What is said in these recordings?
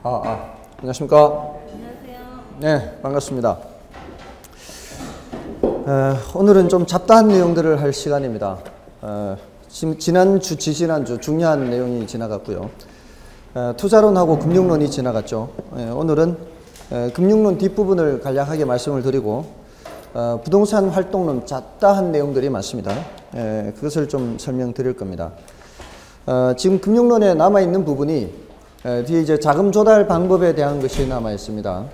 안녕하십니까? 안녕하세요. 네, 반갑습니다. 오늘은 좀 잡다한 내용들을 할 시간입니다. 지지난주 중요한 내용이 지나갔고요. 투자론하고 금융론이 지나갔죠. 오늘은 금융론 뒷부분을 간략하게 말씀을 드리고 부동산 활동론 잡다한 내용들이 많습니다. 그것을 좀 설명드릴 겁니다. 지금 금융론에 남아있는 부분이 뒤에 이제 자금 조달 방법에 대한 것이 남아 있습니다.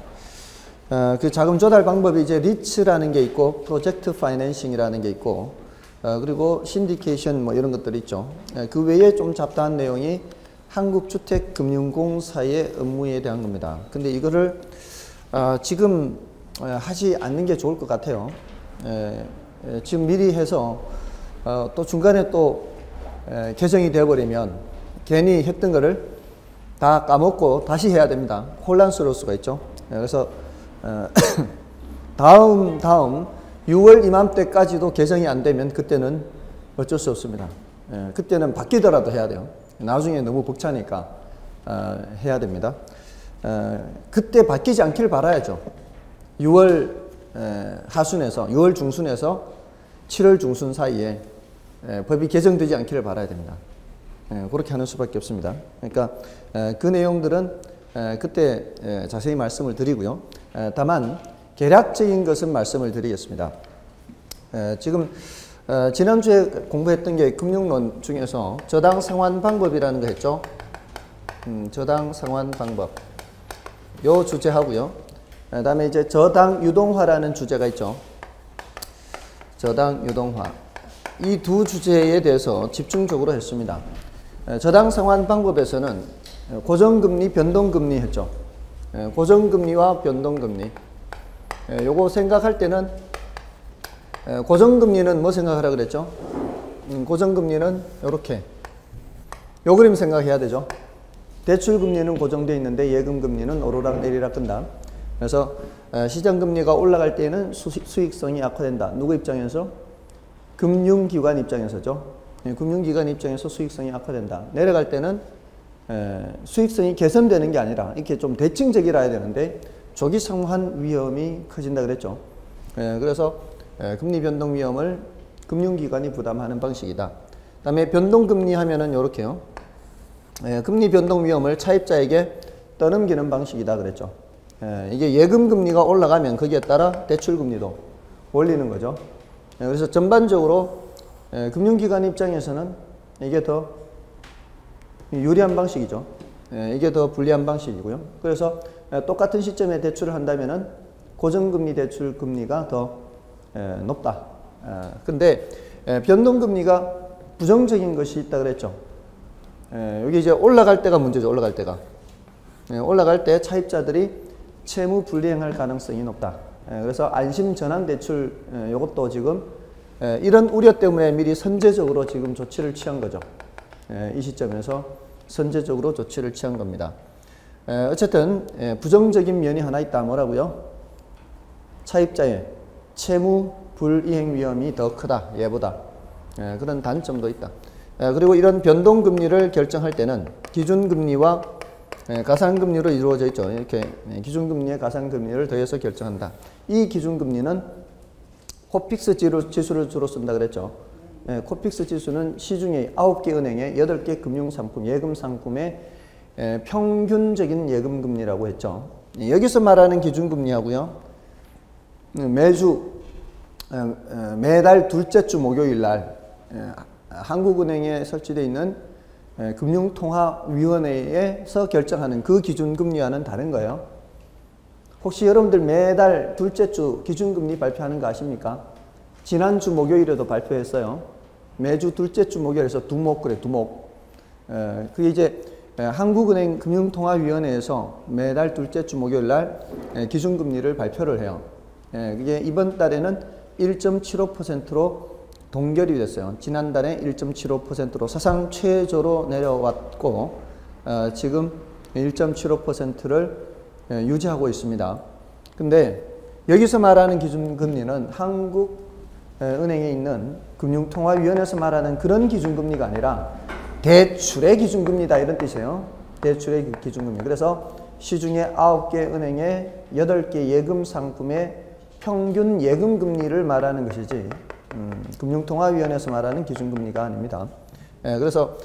그 자금 조달 방법이 이제 리츠라는 게 있고, 프로젝트 파이낸싱이라는 게 있고, 그리고 신디케이션 뭐 이런 것들이 있죠. 그 외에 좀 잡다한 내용이 한국주택금융공사의 업무에 대한 겁니다. 근데 이거를 지금 하지 않는 게 좋을 것 같아요. 지금 미리 해서 또 중간에 또 개정이 되어버리면 괜히 했던 거를 다 까먹고 다시 해야 됩니다. 혼란스러울 수가 있죠. 그래서 다음 6월 이맘때까지도 개정이 안 되면 그때는 어쩔 수 없습니다. 그때는 바뀌더라도 해야 돼요. 나중에 너무 벅차니까 해야 됩니다. 그때 바뀌지 않길 바라야죠. 6월 하순에서 6월 중순에서 7월 중순 사이에 법이 개정되지 않기를 바라야 됩니다. 그렇게 하는 수밖에 없습니다. 그러니까 그 내용들은 그때 자세히 말씀을 드리고요. 다만 개략적인 것은 말씀을 드리겠습니다. 지금 지난주에 공부했던 게 금융론 중에서 저당 상환 방법이라는 거 했죠. 저당 상환 방법 요 주제하고요. 그 다음에 이제 저당 유동화라는 주제가 있죠. 저당 유동화 이 두 주제에 대해서 집중적으로 했습니다. 저당 상환 방법에서는 고정금리, 변동금리 했죠. 고정금리와 변동금리. 요거 생각할 때는 고정금리는 뭐 생각하라 그랬죠? 고정금리는 요렇게 요 그림 생각해야 되죠. 대출금리는 고정되어 있는데 예금금리는 오르락 내리락 끈다. 그래서 시장금리가 올라갈 때는 수익성이 악화된다. 누구 입장에서? 금융기관 입장에서죠. 금융기관 입장에서 수익성이 악화된다. 내려갈 때는 수익성이 개선되는 게 아니라 이렇게 좀 대칭적이라 해야 되는데 조기 상환 위험이 커진다 그랬죠. 그래서 금리 변동 위험을 금융기관이 부담하는 방식이다. 그 다음에 변동금리 하면은 요렇게요. 금리 변동 위험을 차입자에게 떠넘기는 방식이다 그랬죠. 이게 예금금리가 올라가면 거기에 따라 대출금리도 올리는 거죠. 그래서 전반적으로 금융기관 입장에서는 이게 더 유리한 방식이죠. 이게 더 불리한 방식이고요. 그래서 똑같은 시점에 대출을 한다면은 고정금리 대출 금리가 더 높다. 근데 변동금리가 부정적인 것이 있다 그랬죠. 여기 이제 올라갈 때가 문제죠. 올라갈 때가. 올라갈 때 차입자들이 채무 불이행할 가능성이 높다. 그래서 안심 전환 대출 이것도 지금 이런 우려 때문에 미리 선제적으로 지금 조치를 취한 거죠. 이 시점에서 선제적으로 조치를 취한 겁니다. 어쨌든 부정적인 면이 하나 있다. 뭐라고요? 차입자의 채무 불이행 위험이 더 크다. 얘보다. 그런 단점도 있다. 그리고 이런 변동금리를 결정할 때는 기준금리와 가산금리로 이루어져 있죠. 이렇게 기준금리에 가산금리를 더해서 결정한다. 이 기준금리는 코픽스 지수를 주로 쓴다 그랬죠. 코픽스 지수는 시중에 9개 은행의 8개 금융상품, 예금상품의 평균적인 예금금리라고 했죠. 여기서 말하는 기준금리하고요. 매달 둘째 주 목요일 날 한국은행에 설치되어 있는 금융통화위원회에서 결정하는 그 기준금리와는 다른 거예요. 혹시 여러분들 매달 둘째 주 기준금리 발표하는 거 아십니까? 지난주 목요일에도 발표했어요. 매주 둘째 주 목요일에서 두목 그래, 두목. 그게 이제 한국은행 금융통화위원회에서 매달 둘째 주 목요일 날 기준금리를 발표를 해요. 그게 이번 달에는 1.75%로 동결이 됐어요. 지난달에 1.75%로 사상 최저로 내려왔고 지금 1.75%를 유지하고 있습니다. 근데 여기서 말하는 기준금리는 한국은행에 있는 금융통화위원회에서 말하는 그런 기준금리가 아니라 대출의 기준금리다 이런 뜻이에요. 대출의 기준금리. 그래서 시중에 9개 은행의 8개 예금 상품의 평균 예금 금리를 말하는 것이지 금융통화위원회에서 말하는 기준금리가 아닙니다. 그래서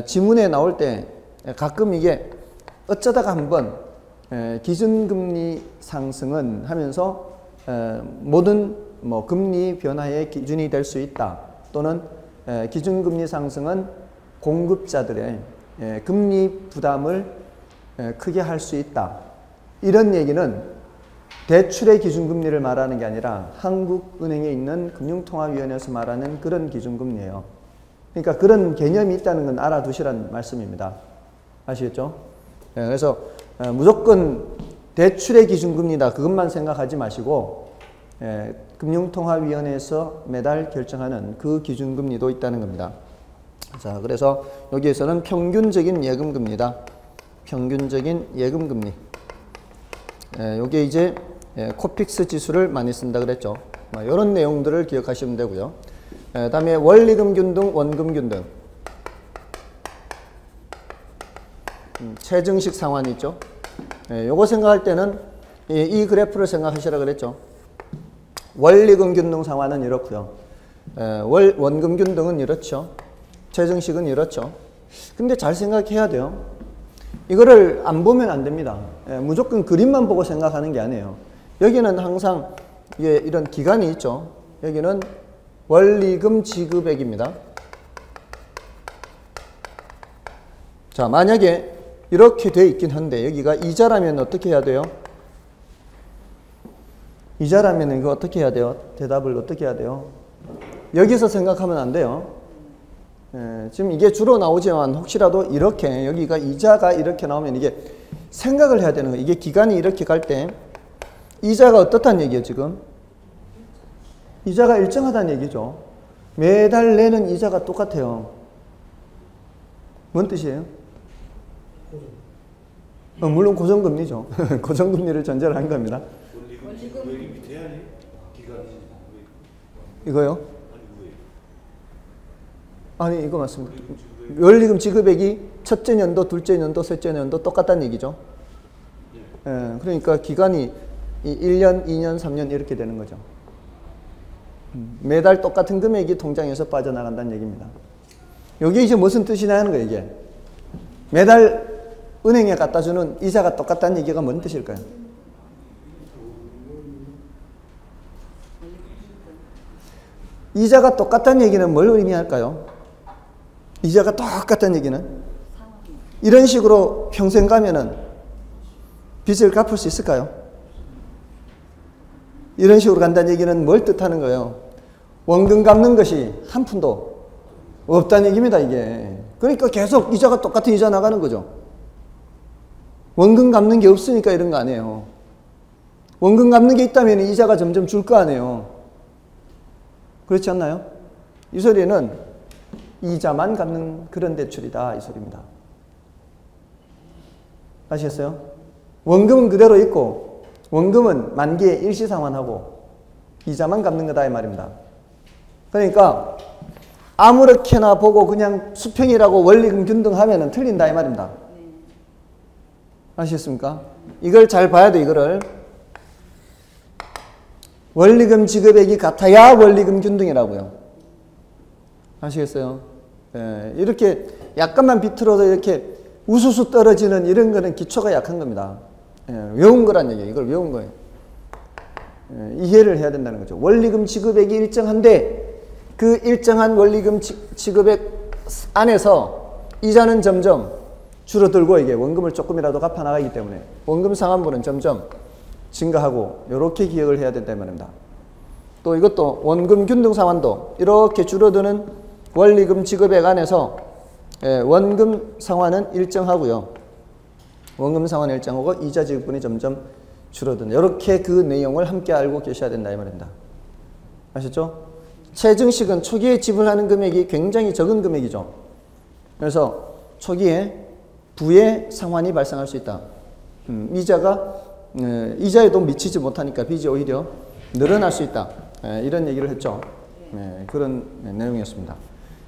지문에 나올 때 가끔 이게 어쩌다가 한번 기준금리 상승은 하면서 모든 뭐 금리 변화의 기준이 될 수 있다. 또는 기준금리 상승은 공급자들의 금리 부담을 크게 할 수 있다. 이런 얘기는 대출의 기준금리를 말하는 게 아니라 한국은행에 있는 금융통화위원회에서 말하는 그런 기준금리예요. 그러니까 그런 개념이 있다는 건 알아두시라는 말씀입니다. 아시겠죠? 그래서 무조건 대출의 기준금리다 그것만 생각하지 마시고 금융통화위원회에서 매달 결정하는 그 기준금리도 있다는 겁니다. 자, 그래서 여기에서는 평균적인 예금금리다. 평균적인 예금금리. 요게 이제 코픽스 지수를 많이 쓴다 그랬죠. 이런 내용들을 기억하시면 되고요. 다음에 원리금균등, 원금균등. 체증식 상환이 있죠. 요거 생각할 때는 이 그래프를 생각하시라 그랬죠. 원리금균등 상환은 이렇고요. 원금균등은 이렇죠. 체증식은 이렇죠. 근데 잘 생각해야 돼요. 이거를 안 보면 안 됩니다. 무조건 그림만 보고 생각하는 게 아니에요. 여기는 항상 이런 기간이 있죠. 여기는 원리금 지급액입니다. 자, 만약에 이렇게 돼 있긴 한데 여기가 이자라면 어떻게 해야 돼요? 이자라면 이거 어떻게 해야 돼요? 대답을 어떻게 해야 돼요? 여기서 생각하면 안 돼요. 지금 이게 주로 나오지만 혹시라도 이렇게 여기가 이자가 이렇게 나오면 이게 생각을 해야 되는 거예요. 이게 기간이 이렇게 갈 때 이자가 어떻다는 얘기예요, 지금? 이자가 일정하다는 얘기죠. 매달 내는 이자가 똑같아요. 뭔 뜻이에요? 물론 고정금리죠. 고정금리를 전제로 한 겁니다. 이거요? 아니, 이거 맞습니다. 원리금 지급액이 첫째 년도, 둘째 년도, 셋째 년도 똑같다는 얘기죠. 그러니까 기간이 1년, 2년, 3년 이렇게 되는 거죠. 매달 똑같은 금액이 통장에서 빠져나간다는 얘기입니다. 이게 이제 무슨 뜻이냐는 거예요, 이게. 매달 은행에 갖다 주는 이자가 똑같다는 얘기가 뭔 뜻일까요? 이자가 똑같다는 얘기는 뭘 의미할까요? 이자가 똑같다는 얘기는 이런 식으로 평생 가면은 빚을 갚을 수 있을까요? 이런 식으로 간다는 얘기는 뭘 뜻하는 거예요? 원금 갚는 것이 한 푼도 없다는 얘기입니다, 이게. 그러니까 계속 이자가 똑같은 이자 나가는 거죠. 원금 갚는 게 없으니까 이런 거 아니에요. 원금 갚는 게 있다면 이자가 점점 줄 거 아니에요. 그렇지 않나요? 이 소리는 이자만 갚는 그런 대출이다, 이 소리입니다. 아시겠어요? 원금은 그대로 있고 원금은 만기에 일시상환하고 이자만 갚는 거다, 이 말입니다. 그러니까 아무렇게나 보고 그냥 수평이라고 원리금 균등하면 틀린다, 이 말입니다. 아시겠습니까? 이걸 잘 봐야 돼, 이거를. 원리금 지급액이 같아야 원리금 균등이라고요. 아시겠어요? 이렇게 약간만 비틀어도 이렇게 우수수 떨어지는 이런 거는 기초가 약한 겁니다. 외운 거란 얘기예요. 이걸 외운 거예요. 이해를 해야 된다는 거죠. 원리금 지급액이 일정한데 그 일정한 원리금 지급액 안에서 이자는 점점 줄어들고 이게 원금을 조금이라도 갚아나가기 때문에 원금 상환분은 점점 증가하고 이렇게 기억을 해야 된다는 말입니다. 또 이것도 원금 균등 상환도 이렇게 줄어드는 원리금 지급액 안에서 원금 상환은 일정하고요. 원금 상환은 일정하고 이자 지급분이 점점 줄어드는 이렇게 그 내용을 함께 알고 계셔야 된다 이 말입니다. 아셨죠? 체증식은 초기에 지불하는 금액이 굉장히 적은 금액이죠. 그래서 초기에 부의 상환이 발생할 수 있다. 이자에도 미치지 못하니까 빚이 오히려 늘어날 수 있다. 이런 얘기를 했죠. 그런 내용이었습니다.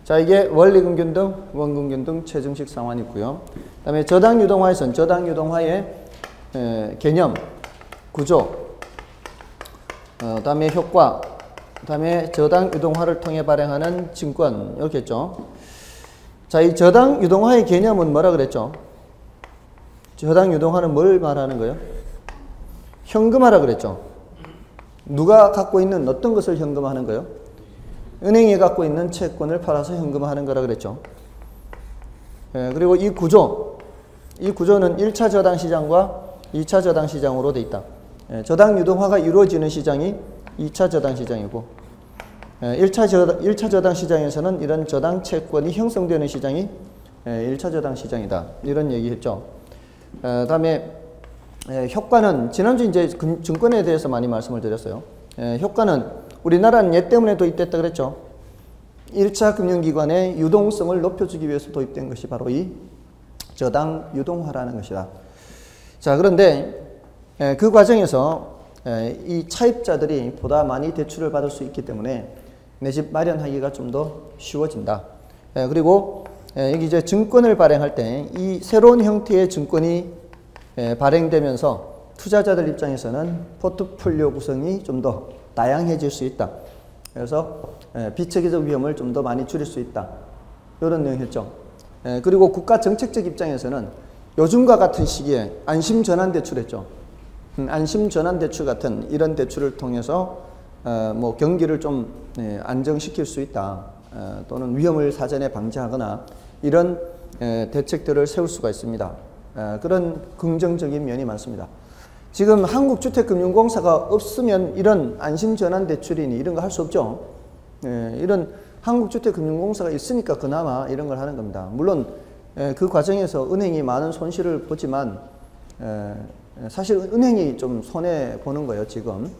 자, 이게 원리금 균등, 원금 균등, 체증식 상환이 있고요. 그 다음에 저당 유동화에서는 저당 유동화에 개념, 구조, 다음에 효과, 다음에 저당 유동화를 통해 발행하는 증권 이렇게 했죠. 자, 이 저당 유동화의 개념은 뭐라 그랬죠? 저당 유동화는 뭘 말하는 거예요? 현금화라 그랬죠. 누가 갖고 있는 어떤 것을 현금화하는 거예요? 은행이 갖고 있는 채권을 팔아서 현금화하는 거라 그랬죠. 그리고 이 구조는 1차 저당 시장과 2차 저당 시장으로 돼 있다. 저당 유동화가 이루어지는 시장이 2차 저당 시장이고 1차 저당 시장에서는 이런 저당 채권이 형성되는 시장이 1차 저당 시장이다. 이런 얘기했죠. 다음에 효과는 지난주 이제 증권에 대해서 많이 말씀을 드렸어요. 효과는 우리나라는 얘 때문에 도입됐다 그랬죠. 1차 금융기관의 유동성을 높여주기 위해서 도입된 것이 바로 이 저당 유동화라는 것이다. 자, 그런데 그 과정에서 이 차입자들이 보다 많이 대출을 받을 수 있기 때문에 내 집 마련하기가 좀 더 쉬워진다. 그리고 여기 이제 증권을 발행할 때 이 새로운 형태의 증권이 발행되면서 투자자들 입장에서는 포트폴리오 구성이 좀 더 다양해질 수 있다. 그래서 비체계적 위험을 좀 더 많이 줄일 수 있다. 이런 내용 했죠. 그리고 국가 정책적 입장에서는 요즘과 같은 시기에 안심전환대출 했죠. 안심전환대출 같은 이런 대출을 통해서 뭐 경기를 좀 안정시킬 수 있다. 또는 위험을 사전에 방지하거나 이런 대책들을 세울 수가 있습니다. 그런 긍정적인 면이 많습니다. 지금 한국주택금융공사가 없으면 이런 안심전환대출이니 이런 거 할 수 없죠. 이런 한국주택금융공사가 있으니까 그나마 이런 걸 하는 겁니다. 물론 그 과정에서 은행이 많은 손실을 보지만 사실 은행이 좀 손해보는 거예요. 지금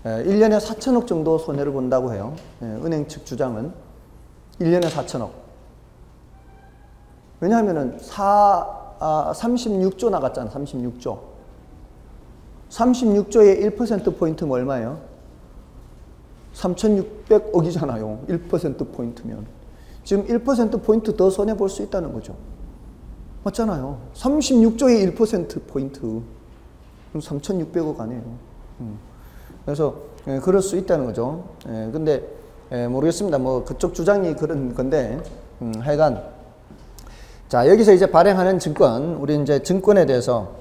1년에 4천억 정도 손해를 본다고 해요. 은행 측 주장은 1년에 4천억. 왜냐하면 36조 나갔잖아. 36조. 36조의 1%포인트면 얼마예요? 3,600억이잖아요. 1%포인트면. 지금 1%포인트 더 손해볼 수 있다는 거죠. 맞잖아요. 36조의 1%포인트. 그럼 3,600억 아니에요. 그래서 그럴 수 있다는 거죠. 근데 모르겠습니다. 뭐 그쪽 주장이 그런 건데 하여간 자, 여기서 이제 발행하는 증권, 우리 이제 증권에 대해서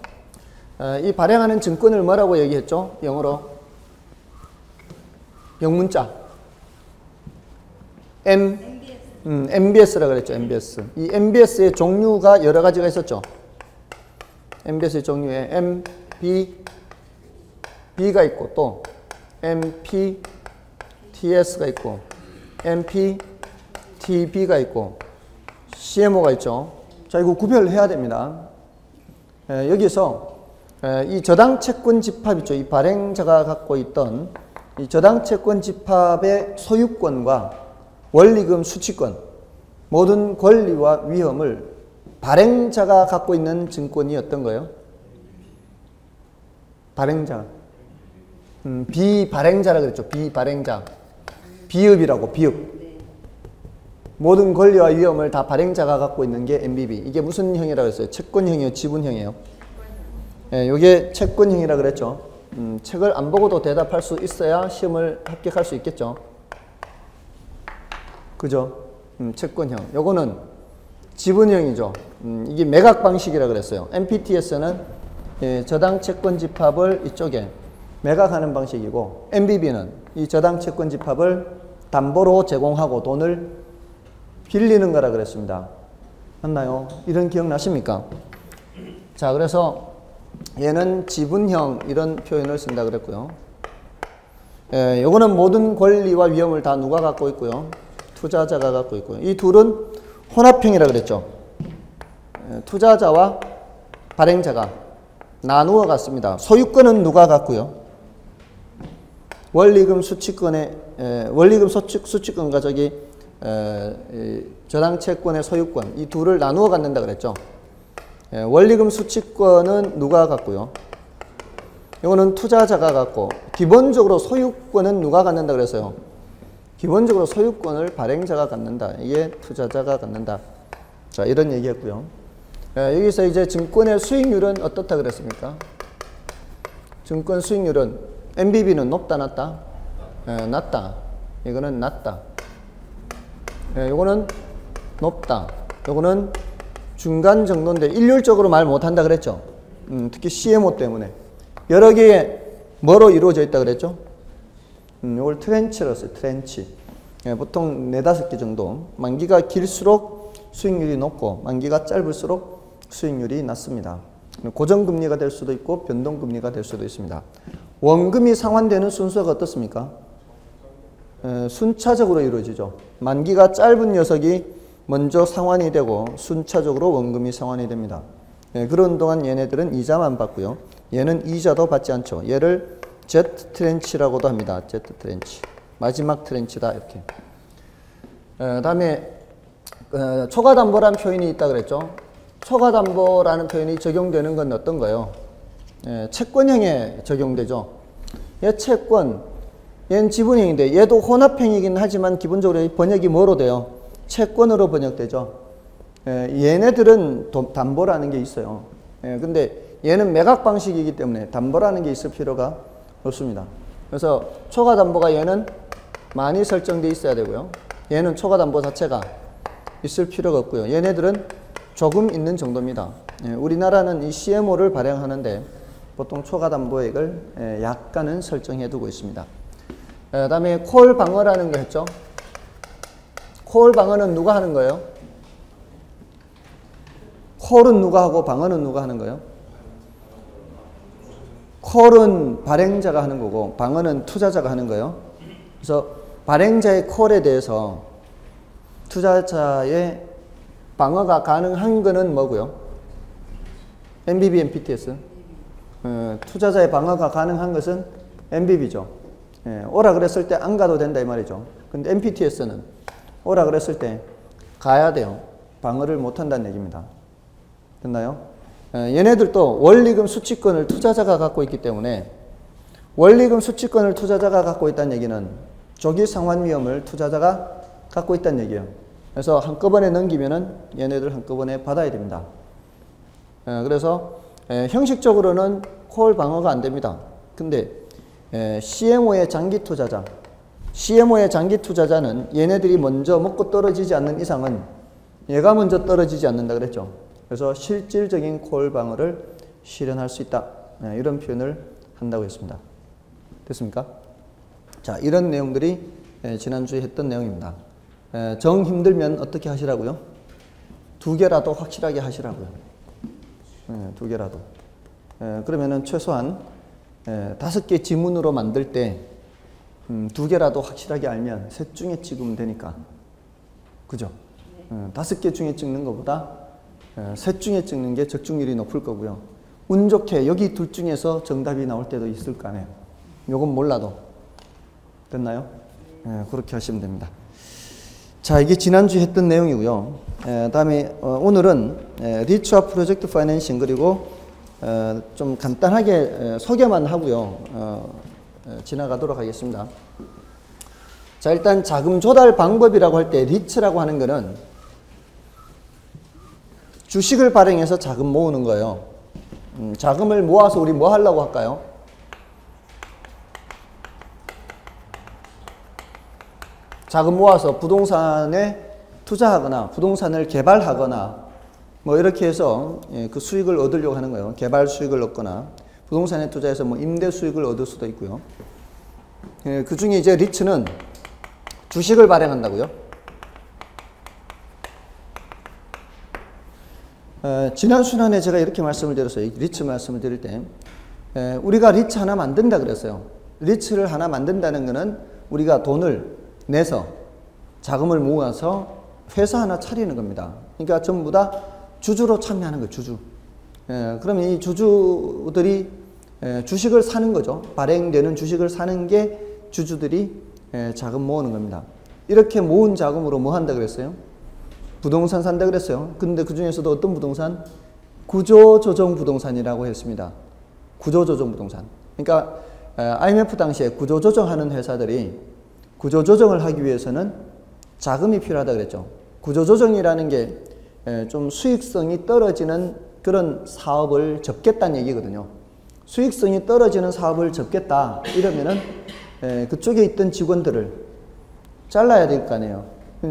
이 발행하는 증권을 뭐라고 얘기했죠? 영어로 영문자 MBS라고 그랬죠. MBS. 이 MBS의 종류가 여러 가지가 있었죠. MBS의 종류에 MBB가 있고 또 MPTS가 있고 MPTB가 있고 CMO가 있죠. 자, 이거 구별해야 됩니다. 여기서 이 저당 채권 집합 있죠. 이 발행자가 갖고 있던 이 저당 채권 집합의 소유권과 원리금 수취권, 모든 권리와 위험을 발행자가 갖고 있는 증권이 어떤 거예요? 발행자. 비발행자라 그랬죠. 비발행자. 비읍이라고, 비읍. 모든 권리와 위험을 다 발행자가 갖고 있는 게 MBB. 이게 무슨 형이라고 했어요? 채권형이에요? 지분형이에요? 이게 채권형이라고 그랬죠. 책을 안 보고도 대답할 수 있어야 시험을 합격할 수 있겠죠. 그죠? 채권형. 요거는 지분형이죠. 이게 매각 방식이라고 그랬어요. MPTS는 저당 채권 집합을 이쪽에 매각하는 방식이고, MBB는 이 저당 채권 집합을 담보로 제공하고 돈을 빌리는 거라 그랬습니다. 맞나요? 이런 기억나십니까? 자, 그래서 얘는 지분형 이런 표현을 쓴다 그랬고요. 요거는 모든 권리와 위험을 다 누가 갖고 있고요. 투자자가 갖고 있고요. 이 둘은 혼합형이라 그랬죠. 투자자와 발행자가 나누어 갖습니다. 소유권은 누가 갖고요? 원리금 수취권의 원리금 수취권과 저기 저당 채권의 소유권, 이 둘을 나누어 갖는다 그랬죠. 원리금 수취권은 누가 갖고요? 이거는 투자자가 갖고, 기본적으로 소유권은 누가 갖는다 그랬어요? 기본적으로 소유권을 발행자가 갖는다. 이게 투자자가 갖는다. 자, 이런 얘기했고요. 여기서 이제 증권의 수익률은 어떻다 그랬습니까? 증권 수익률은 MBB는 높다 낮다? 낮다. 이거는 낮다. 요거는 높다. 요거는 중간 정도인데 일률적으로 말 못한다 그랬죠. 특히 CMO 때문에 여러 개의 뭐로 이루어져 있다 그랬죠. 요걸 트렌치로 써요. 트렌치. 보통 4-5개 정도. 만기가 길수록 수익률이 높고 만기가 짧을수록 수익률이 낮습니다. 고정금리가 될 수도 있고 변동금리가 될 수도 있습니다. 원금이 상환되는 순서가 어떻습니까? 순차적으로 이루어지죠. 만기가 짧은 녀석이 먼저 상환이 되고 순차적으로 원금이 상환이 됩니다. 그런 동안 얘네들은 이자만 받고요. 얘는 이자도 받지 않죠. 얘를 Z 트렌치라고도 합니다. Z 트렌치. 마지막 트렌치다 이렇게. 다음에 초과담보라는 표현이 있다 그랬죠. 초과담보라는 표현이 적용되는 건 어떤 거예요? 채권형에 적용되죠. 얘 채권, 얘는 지분형인데 얘도 혼합형이긴 하지만 기본적으로 번역이 뭐로 돼요? 채권으로 번역되죠. 얘네들은 담보라는 게 있어요. 근데 얘는 매각 방식이기 때문에 담보라는 게 있을 필요가 없습니다. 그래서 초과담보가 얘는 많이 설정되어 있어야 되고요. 얘는 초과담보 자체가 있을 필요가 없고요. 얘네들은 조금 있는 정도입니다. 우리나라는 이 CMO를 발행하는데 보통 초과담보액을 약간은 설정해 두고 있습니다. 다음에 콜 방어라는 거 했죠. 콜 방어는 누가 하는 거예요? 콜은 누가 하고 방어는 누가 하는 거예요? 콜은 발행자가 하는 거고 방어는 투자자가 하는 거예요. 그래서 발행자의 콜에 대해서 투자자의 방어가 가능한 거는 뭐고요? MBB, MPTS. 투자자의 방어가 가능한 것은 MBB죠. 오라 그랬을 때 안 가도 된다 이 말이죠. 근데 MPTS는 오라 그랬을 때 가야 돼요. 방어를 못 한다는 얘기입니다. 됐나요? 얘네들도 원리금 수취권을 투자자가 갖고 있기 때문에 원리금 수취권을 투자자가 갖고 있다는 얘기는 조기 상환 위험을 투자자가 갖고 있다는 얘기예요. 그래서 한꺼번에 넘기면은 얘네들 한꺼번에 받아야 됩니다. 그래서 형식적으로는 콜 방어가 안 됩니다. 근데 CMO의 장기 투자자, CMO의 장기 투자자는 얘네들이 먼저 먹고 떨어지지 않는 이상은 얘가 먼저 떨어지지 않는다 그랬죠. 그래서 실질적인 콜 방어를 실현할 수 있다. 이런 표현을 한다고 했습니다. 됐습니까? 자, 이런 내용들이 지난주에 했던 내용입니다. 정 힘들면 어떻게 하시라고요? 2개라도 확실하게 하시라고요. 2개라도. 그러면은 최소한 5개 지문으로 만들 때 2개라도 확실하게 알면 셋 중에 찍으면 되니까. 그죠? 5개 중에 찍는 것보다 셋 중에 찍는 게 적중률이 높을 거고요. 운 좋게 여기 둘 중에서 정답이 나올 때도 있을 거 아니에요. 요건 몰라도. 됐나요? 그렇게 하시면 됩니다. 자, 이게 지난주에 했던 내용이고요. 다음에 오늘은 리츠와 프로젝트 파이낸싱 그리고 좀 간단하게 소개만 하고요. 지나가도록 하겠습니다. 자, 일단 자금 조달 방법이라고 할 때 리츠라고 하는 거는 주식을 발행해서 자금 모으는 거예요. 자금을 모아서 우리 뭐 하려고 할까요? 자금 모아서 부동산에 투자하거나 부동산을 개발하거나 뭐 이렇게 해서 그 수익을 얻으려고 하는 거예요. 개발 수익을 얻거나 부동산에 투자해서 뭐 임대 수익을 얻을 수도 있고요. 그 중에 이제 리츠는 주식을 발행한다고요. 지난 시간에 제가 이렇게 말씀을 드렸어요. 리츠 말씀을 드릴 때 우리가 리츠 하나 만든다 그랬어요. 리츠를 하나 만든다는 것은 우리가 돈을 내서 자금을 모아서 회사 하나 차리는 겁니다. 그러니까 전부 다 주주로 참여하는 거예요. 주주. 그러면 이 주주들이 주식을 사는 거죠. 발행되는 주식을 사는 게 주주들이 자금 모으는 겁니다. 이렇게 모은 자금으로 뭐 한다 그랬어요? 부동산 산다 그랬어요. 근데 그 중에서도 어떤 부동산? 구조조정 부동산이라고 했습니다. 구조조정 부동산. 그러니까 IMF 당시에 구조조정하는 회사들이 구조조정을 하기 위해서는 자금이 필요하다 그랬죠. 구조조정이라는 게 좀 수익성이 떨어지는 그런 사업을 접겠다는 얘기거든요. 수익성이 떨어지는 사업을 접겠다 이러면은 그쪽에 있던 직원들을 잘라야 될 거 아니에요.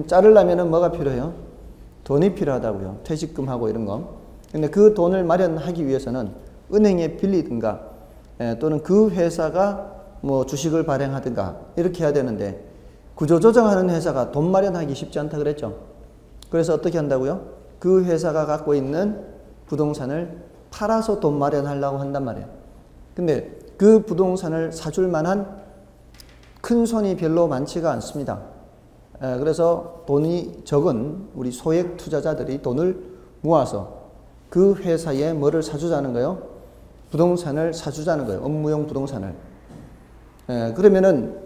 자르려면은 뭐가 필요해요? 돈이 필요하다고요. 퇴직금하고 이런 거. 근데 그 돈을 마련하기 위해서는 은행에 빌리든가 또는 그 회사가 뭐 주식을 발행하든가 이렇게 해야 되는데 구조조정하는 회사가 돈 마련하기 쉽지 않다 그랬죠. 그래서 어떻게 한다고요? 그 회사가 갖고 있는 부동산을 팔아서 돈 마련하려고 한단 말이에요. 근데 그 부동산을 사줄 만한 큰 손이 별로 많지가 않습니다. 그래서 돈이 적은 우리 소액 투자자들이 돈을 모아서 그 회사에 뭐를 사주자는 거예요? 부동산을 사주자는 거예요. 업무용 부동산을. 그러면은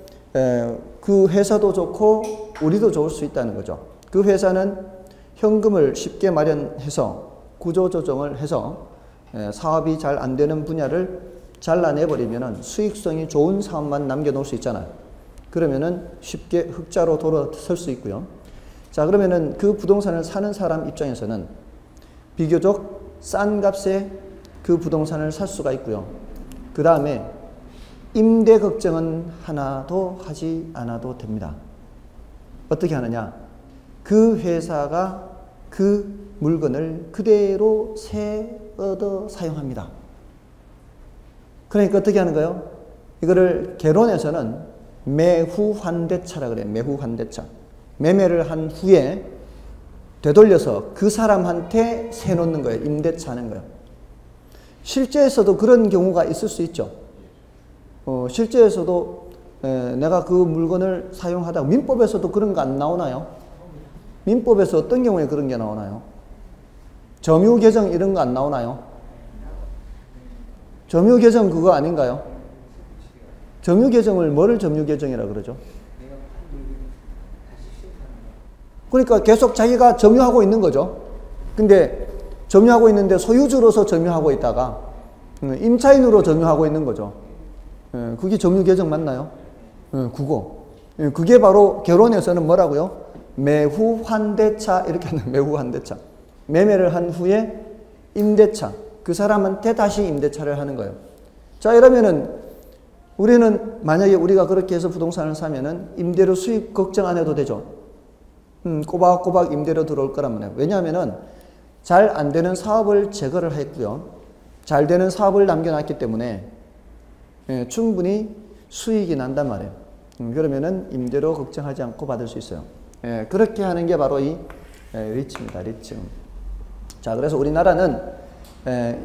그 회사도 좋고 우리도 좋을 수 있다는 거죠. 그 회사는 현금을 쉽게 마련해서 구조조정을 해서 사업이 잘 안 되는 분야를 잘라내버리면은 수익성이 좋은 사업만 남겨놓을 수 있잖아요. 그러면은 쉽게 흑자로 돌아설 수 있고요. 자, 그러면은 그 부동산을 사는 사람 입장에서는 비교적 싼 값에 그 부동산을 살 수가 있고요. 그 다음에 임대 걱정은 하나도 하지 않아도 됩니다. 어떻게 하느냐? 그 회사가 그 물건을 그대로 얻어 사용합니다. 그러니까 어떻게 하는 거예요? 이거를 개론에서는 매후환대차라 그래요. 매후환대차. 매매를 한 후에 되돌려서 그 사람한테 세 놓는 거예요. 임대차 하는 거예요. 실제에서도 그런 경우가 있을 수 있죠. 실제에서도 내가 그 물건을 사용하다가 민법에서도 그런 거 안 나오나요? 민법에서 어떤 경우에 그런 게 나오나요? 점유계정 이런 거 안 나오나요? 점유계정 그거 아닌가요? 점유계정을 뭐를 점유계정이라 그러죠? 그러니까 계속 자기가 점유하고 있는 거죠. 근데 점유하고 있는데 소유주로서 점유하고 있다가 임차인으로 점유하고 있는 거죠. 그게 점유계정 맞나요? 그거. 그게 바로 결혼에서는 뭐라고요? 매후환대차 이렇게 하는 매후환대차. 매매를 한 후에 임대차. 그 사람한테 다시 임대차를 하는 거예요. 자, 이러면은 우리는 만약에 우리가 그렇게 해서 부동산을 사면은 임대료 수익 걱정 안 해도 되죠. 꼬박꼬박 임대료 들어올 거란 말이에요. 왜냐하면은 잘 안 되는 사업을 제거를 했고요. 잘 되는 사업을 남겨놨기 때문에 충분히 수익이 난단 말이에요. 그러면은 임대료 걱정하지 않고 받을 수 있어요. 그렇게 하는 게 바로 이 리츠입니다. 리츠. 자, 그래서 우리나라는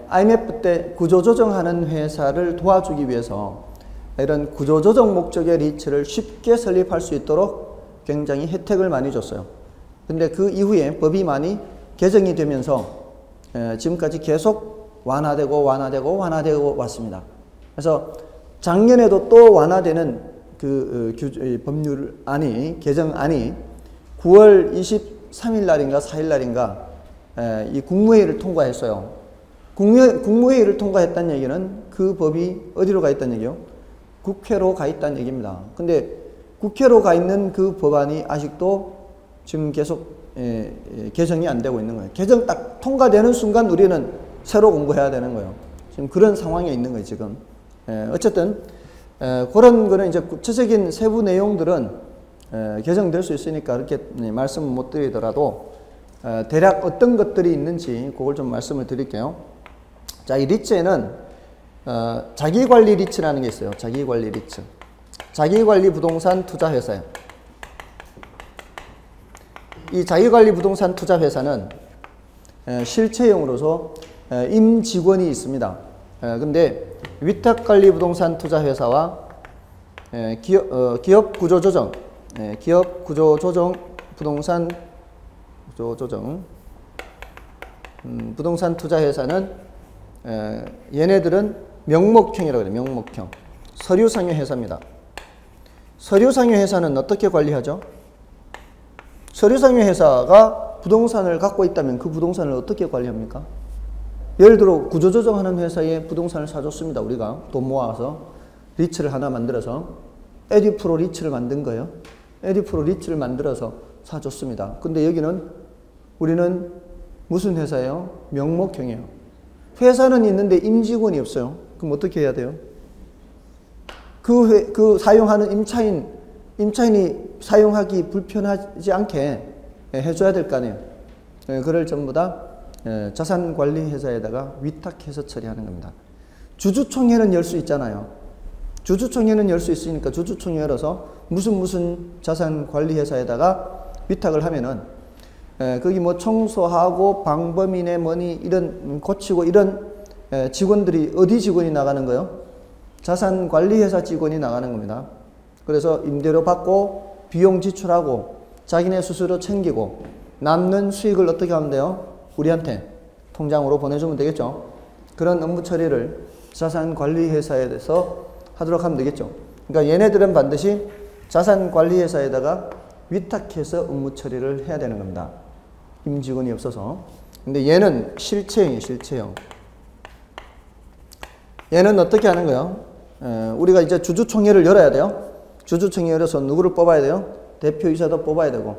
IMF 때 구조조정하는 회사를 도와주기 위해서 이런 구조조정 목적의 리츠를 쉽게 설립할 수 있도록 굉장히 혜택을 많이 줬어요. 근데 그 이후에 법이 많이 개정이 되면서 지금까지 계속 완화되고 왔습니다. 그래서 작년에도 또 완화되는 그 법률안이, 개정안이 9월 23일 날인가 4일 날인가 이 국무회의를 통과했어요. 국무회의를 통과했다는 얘기는 그 법이 어디로 가 있다는 얘기요? 국회로 가 있다는 얘기입니다. 근데 국회로 가 있는 그 법안이 아직도 지금 계속 개정이 안 되고 있는 거예요. 개정 딱 통과되는 순간 우리는 새로 공부해야 되는 거예요. 지금 그런 상황에 있는 거예요, 지금. 어쨌든 그런 거는 이제 구체적인 세부 내용들은 개정될 수 있으니까 그렇게 말씀을 못 드리더라도 대략 어떤 것들이 있는지 그걸 좀 말씀을 드릴게요. 자, 이 리츠에는 자기관리 리츠라는 게 있어요. 자기관리 리츠. 자기관리 부동산 투자회사예요. 이 자기관리 부동산 투자회사는 실체형으로서 임직원이 있습니다. 근데 위탁관리 부동산 투자회사와 기업 구조조정, 기업 구조조정 부동산 구조조정 부동산 투자회사는 얘네들은 명목형이라고 해요. 명목형. 서류상여 회사입니다. 서류상여 회사는 어떻게 관리하죠? 서류상여 회사가 부동산을 갖고 있다면 그 부동산을 어떻게 관리합니까? 예를 들어 구조조정하는 회사에 부동산을 사줬습니다. 우리가 돈 모아서 리츠를 하나 만들어서 에듀프로 리츠를 만든 거예요. 에듀프로 리츠를 만들어서 사줬습니다. 근데 여기는 우리는 무슨 회사예요? 명목형이에요. 회사는 있는데 임직원이 없어요. 그럼 어떻게 해야 돼요? 그 사용하는 임차인이 사용하기 불편하지 않게 해줘야 될 거 아니에요. 그걸 전부 다 자산관리회사에다가 위탁해서 처리하는 겁니다. 주주총회는 열 수 있잖아요. 주주총회는 열 수 있으니까 주주총회 열어서 무슨 자산관리회사에다가 위탁을 하면은 거기 뭐 청소하고 방범이네 뭐니 이런 고치고 이런 직원들이 어디 직원이 나가는 거예요? 자산관리회사 직원이 나가는 겁니다. 그래서 임대료 받고 비용 지출하고 자기네 스스로 챙기고 남는 수익을 어떻게 하면 돼요? 우리한테 통장으로 보내주면 되겠죠. 그런 업무 처리를 자산관리회사에서 하도록 하면 되겠죠. 그러니까 얘네들은 반드시 자산관리회사에다가 위탁해서 업무 처리를 해야 되는 겁니다. 임직원이 없어서. 근데 얘는 실체형이에요. 실체형. 얘는 어떻게 하는 거예요? 우리가 이제 주주총회를 열어야 돼요. 주주총회 열어서 누구를 뽑아야 돼요? 대표이사도 뽑아야 되고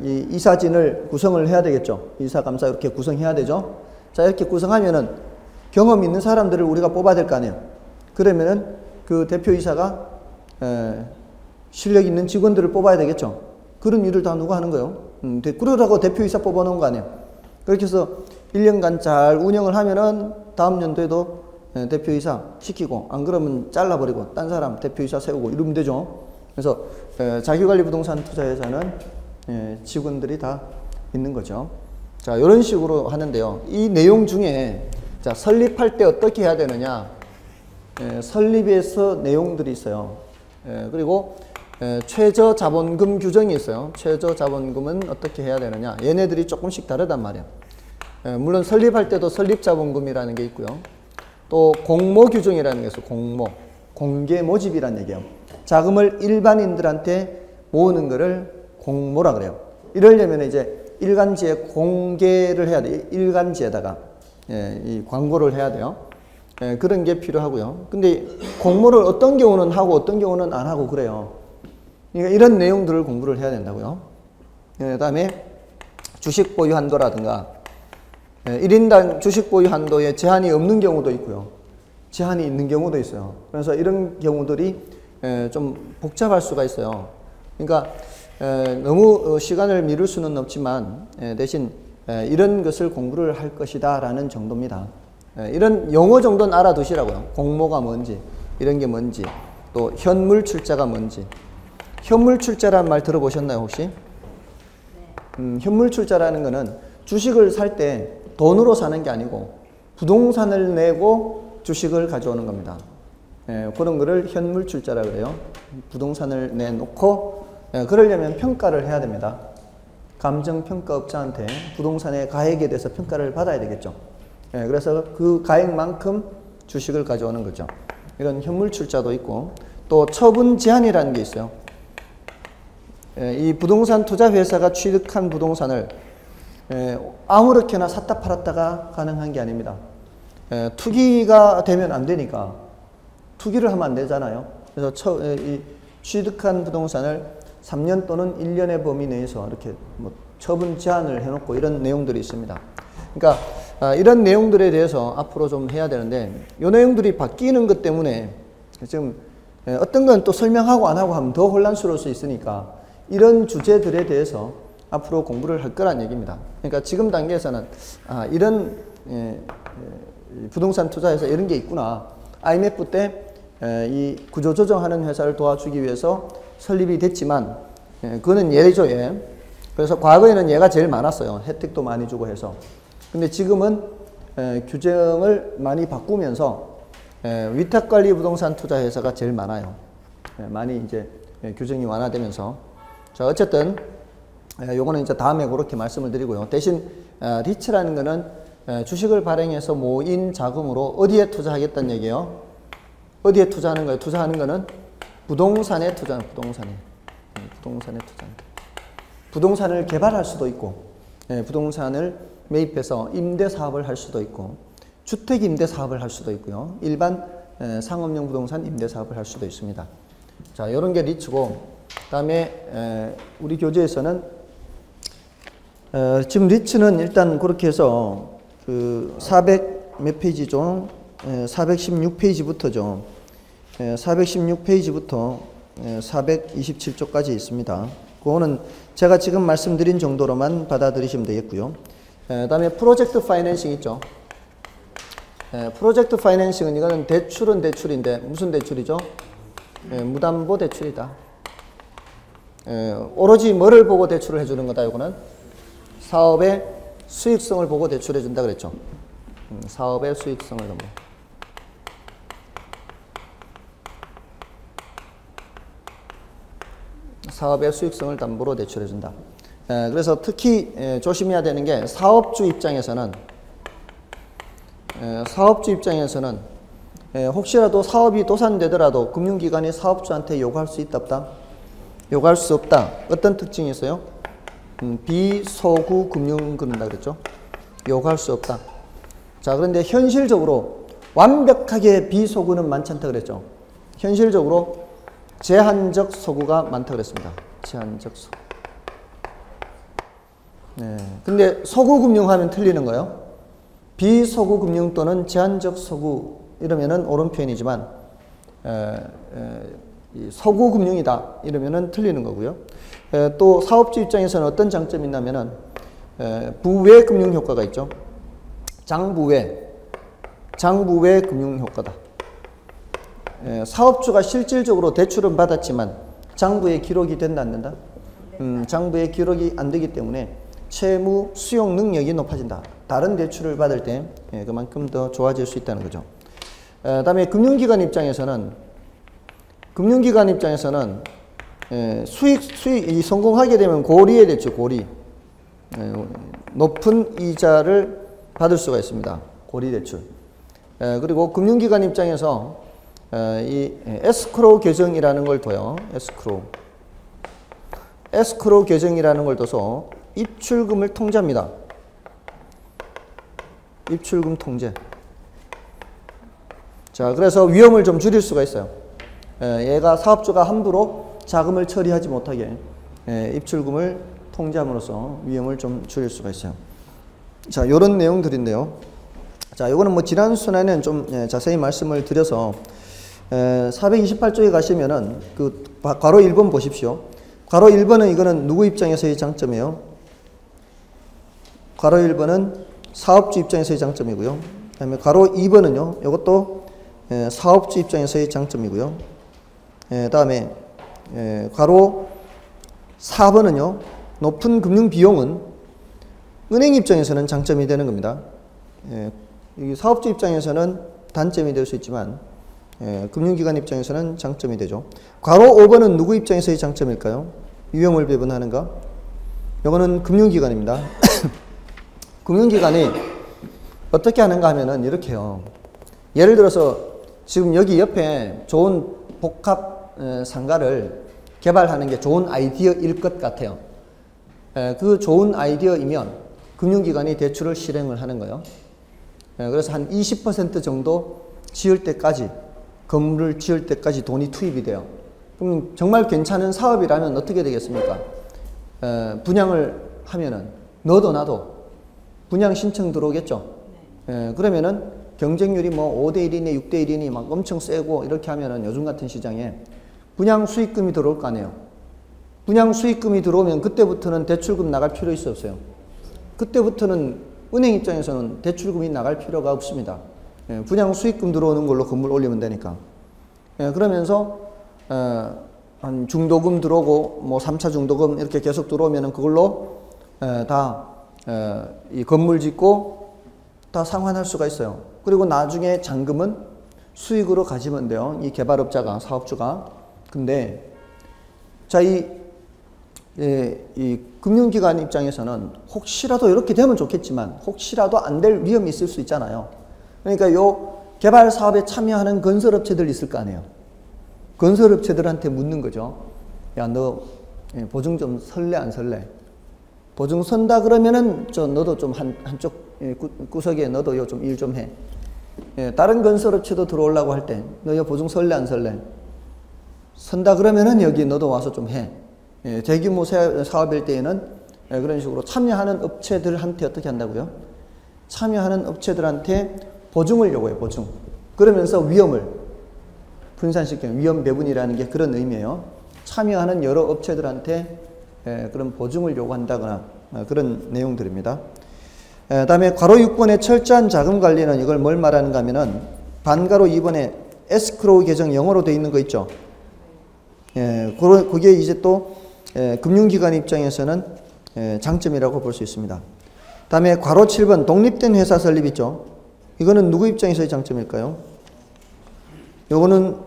이 이사진을 구성을 해야 되겠죠. 이사감사 이렇게 구성해야 되죠. 자, 이렇게 구성하면은 경험 있는 사람들을 우리가 뽑아야 될 거 아니에요. 그러면은 그 대표이사가 실력 있는 직원들을 뽑아야 되겠죠. 그런 일을 다 누가 하는 거예요? 그러라고 대표이사 뽑아놓은 거 아니에요. 그렇게 해서 1년간 잘 운영을 하면은 다음 연도에도 대표이사 시키고, 안 그러면 잘라버리고 딴 사람 대표이사 세우고 이러면 되죠. 그래서 자기관리 부동산 투자회사는 직원들이 다 있는 거죠. 자, 이런 식으로 하는데요. 이 내용 중에 자, 설립할 때 어떻게 해야 되느냐, 설립에서 내용들이 있어요. 그리고 최저 자본금 규정이 있어요. 최저 자본금은 어떻게 해야 되느냐, 얘네들이 조금씩 다르단 말이에요. 물론 설립할 때도 설립 자본금이라는 게 있고요. 또 공모 규정이라는 게 있어요. 공개 모집이라는 얘기예요. 자금을 일반인들한테 모으는 거를 공모라 그래요. 이러려면 이제 일간지에 공개를 해야 돼요. 일간지에다가 이 광고를 해야 돼요. 그런 게 필요하고요. 근데 공모를 어떤 경우는 하고 어떤 경우는 안 하고 그래요. 그러니까 이런 내용들을 공부를 해야 된다고요. 그 다음에 주식 보유 한도라든가 1인당 주식 보유 한도에 제한이 없는 경우도 있고요. 제한이 있는 경우도 있어요. 그래서 이런 경우들이 좀 복잡할 수가 있어요. 그러니까 너무 시간을 미룰 수는 없지만 대신 이런 것을 공부를 할 것이다 라는 정도입니다. 이런 용어 정도는 알아두시라고요. 공모가 뭔지, 이런 게 뭔지, 또 현물 출자가 뭔지. 현물 출자라는 말 들어보셨나요 혹시? 현물 출자라는 거는 주식을 살 때 돈으로 사는 게 아니고 부동산을 내고 주식을 가져오는 겁니다. 그런 거를 현물 출자라고 그래요. 부동산을 내놓고 그러려면 평가를 해야 됩니다. 감정평가업자한테 부동산의 가액에 대해서 평가를 받아야 되겠죠. 그래서 그 가액만큼 주식을 가져오는 거죠. 이런 현물 출자도 있고, 또 처분 제한이라는 게 있어요. 이 부동산 투자회사가 취득한 부동산을 아무렇게나 샀다 팔았다가 가능한 게 아닙니다. 투기가 되면 안 되니까 투기를 하면 안 되잖아요. 그래서 이 취득한 부동산을 3년 또는 1년의 범위 내에서 이렇게 뭐 처분 제한을 해놓고 이런 내용들이 있습니다. 그러니까 이런 내용들에 대해서 앞으로 좀 해야 되는데, 이 내용들이 바뀌는 것 때문에 지금 어떤 건 또 설명하고 안 하고 하면 더 혼란스러울 수 있으니까 이런 주제들에 대해서 앞으로 공부를 할 거란 얘기입니다. 그러니까 지금 단계에서는 이런 부동산 투자에서 이런 게 있구나. IMF 때 이 구조조정하는 회사를 도와주기 위해서 설립이 됐지만 그거는 예죠, 예. 그래서 과거에는 얘가 제일 많았어요. 혜택도 많이 주고 해서. 근데 지금은 규정을 많이 바꾸면서 위탁관리 부동산 투자 회사가 제일 많아요. 많이 이제 규정이 완화되면서. 자, 어쨌든 요거는 이제 다음에 그렇게 말씀을 드리고요. 대신 리츠라는 거는 주식을 발행해서 모인 자금으로 어디에 투자하겠다는 얘기예요? 어디에 투자하는 거예요? 투자하는 거는 부동산에 투자하는, 부동산에 투자하는. 부동산을 개발할 수도 있고, 부동산을 매입해서 임대 사업을 할 수도 있고, 주택 임대 사업을 할 수도 있고요. 일반 상업용 부동산 임대 사업을 할 수도 있습니다. 자, 이런 게 리츠고, 그다음에 우리 교재에서는 지금 리츠는 일단 그렇게 해서 그 400 몇 페이지죠? 416페이지부터죠. 416페이지부터 427쪽까지 있습니다. 그거는 제가 지금 말씀드린 정도로만 받아들이시면 되겠고요. 다음에 프로젝트 파이낸싱 있죠. 프로젝트 파이낸싱은 이거는 대출은 대출인데 무슨 대출이죠? 무담보 대출이다. 오로지 뭐를 보고 대출을 해주는 거다. 이거는 사업의 수익성을 보고 대출해 준다 그랬죠. 사업의 수익성을 보고. 사업의 수익성을 담보로 대출해 준다. 그래서 특히 조심해야 되는 게 사업주 입장에서는 혹시라도 사업이 도산되더라도 금융기관이 사업주한테 요구할 수 있다 없다? 요구할 수 없다. 어떤 특징이 있어요? 비소구 금융 그런다 그랬죠? 요구할 수 없다. 자, 그런데 현실적으로 완벽하게 비소구는 많지 않다 그랬죠? 현실적으로 제한적 소구가 많다 그랬습니다. 제한적 소구. 네. 근데 소구 금융 하면 틀리는 거예요. 비소구 금융 또는 제한적 소구 이러면은 옳은 표현이지만 소구 금융이다 이러면은 틀리는 거고요. 또 사업주 입장에서는 어떤 장점이 있냐면은 부외 금융 효과가 있죠. 장부외 금융 효과다. 사업주가 실질적으로 대출은 받았지만 장부에 기록이 된다 안 된다? 장부에 기록이 안 되기 때문에 채무 수용 능력이 높아진다. 다른 대출을 받을 때 그만큼 더 좋아질 수 있다는 거죠. 다음에 금융기관 입장에서는 수익이 성공하게 되면 고리에 대출, 고리. 높은 이자를 받을 수가 있습니다. 고리 대출. 그리고 금융기관 입장에서 이 에스크로우 계정이라는 걸 둬요. 에스크로우 계정이라는 걸 둬서 입출금을 통제합니다. 입출금 통제. 자, 그래서 위험을 좀 줄일 수가 있어요. 얘가 사업주가 함부로 자금을 처리하지 못하게 입출금을 통제함으로써 위험을 좀 줄일 수가 있어요. 자, 요런 내용들인데요. 자, 요거는 뭐 지난 순간에는 좀 자세히 말씀을 드려서 428쪽에 가시면은 그 괄호 1번 보십시오. 괄호 1번은 이거는 누구 입장에서의 장점이에요? 괄호 1번은 사업주 입장에서의 장점이고요. 그 다음에 괄호 2번은요. 이것도 사업주 입장에서의 장점이고요. 다음에 괄호 4번은요. 높은 금융 비용은 은행 입장에서는 장점이 되는 겁니다. 이 사업주 입장에서는 단점이 될 수 있지만 금융기관 입장에서는 장점이 되죠. 괄호 5번은 누구 입장에서의 장점일까요? 위험을 배분하는가? 이거는 금융기관입니다. 금융기관이 어떻게 하는가 하면은 이렇게요. 예를 들어서 지금 여기 옆에 좋은 복합 상가를 개발하는 게 좋은 아이디어일 것 같아요. 그 좋은 아이디어이면 금융기관이 대출을 실행을 하는 거예요. 그래서 한 20% 정도 지을 때까지, 건물을 지을 때까지 돈이 투입이 돼요. 그럼 정말 괜찮은 사업이라면 어떻게 되겠습니까? 분양을 하면은 너도 나도 분양 신청 들어오겠죠. 그러면은 경쟁률이 뭐 5대1이니 6대1이니 막 엄청 세고 이렇게 하면은 요즘 같은 시장에 분양 수익금이 들어올 거 아니에요. 분양 수익금이 들어오면 그때부터는 대출금 나갈 필요 있었어요. 그때부터는 은행 입장에서는 대출금이 나갈 필요가 없습니다. 분양 수익금 들어오는 걸로 건물 올리면 되니까. 그러면서 한 중도금 들어오고 뭐 3차 중도금 이렇게 계속 들어오면은 그걸로 다 이 건물 짓고 다 상환할 수가 있어요. 그리고 나중에 잔금은 수익으로 가지면 돼요. 이 개발업자가, 사업주가. 근데 자, 이 금융기관 입장에서는 혹시라도 이렇게 되면 좋겠지만 혹시라도 안 될 위험이 있을 수 있잖아요. 그러니까 요 개발 사업에 참여하는 건설업체들 있을 거 아니에요. 건설업체들한테 묻는 거죠. 야, 너 보증 좀 설래 안 설래? 보증 선다 그러면은 너도 좀 한쪽 구석에 너도 요 좀 일 좀 해. 다른 건설업체도 들어오려고 할 때 너 요 보증 설래 안 설래? 선다 그러면은 여기 너도 와서 좀 해. 대규모 사업일 때에는 그런 식으로 참여하는 업체들한테 어떻게 한다고요? 참여하는 업체들한테 보증을 요구해요. 보증. 그러면서 위험을 분산시키는 위험 배분이라는 게 그런 의미예요. 참여하는 여러 업체들한테 그런 보증을 요구한다거나 그런 내용들입니다. 다음에 괄호 6번의 철저한 자금 관리는 이걸 뭘 말하는가 하면은 반괄호 2번에 에스크로우 계정 영어로 되어 있는 거 있죠. 그게 이제 또 금융기관 입장에서는 장점이라고 볼 수 있습니다. 다음에 괄호 7번 독립된 회사 설립 있죠. 이거는 누구 입장에서의 장점일까요? 요거는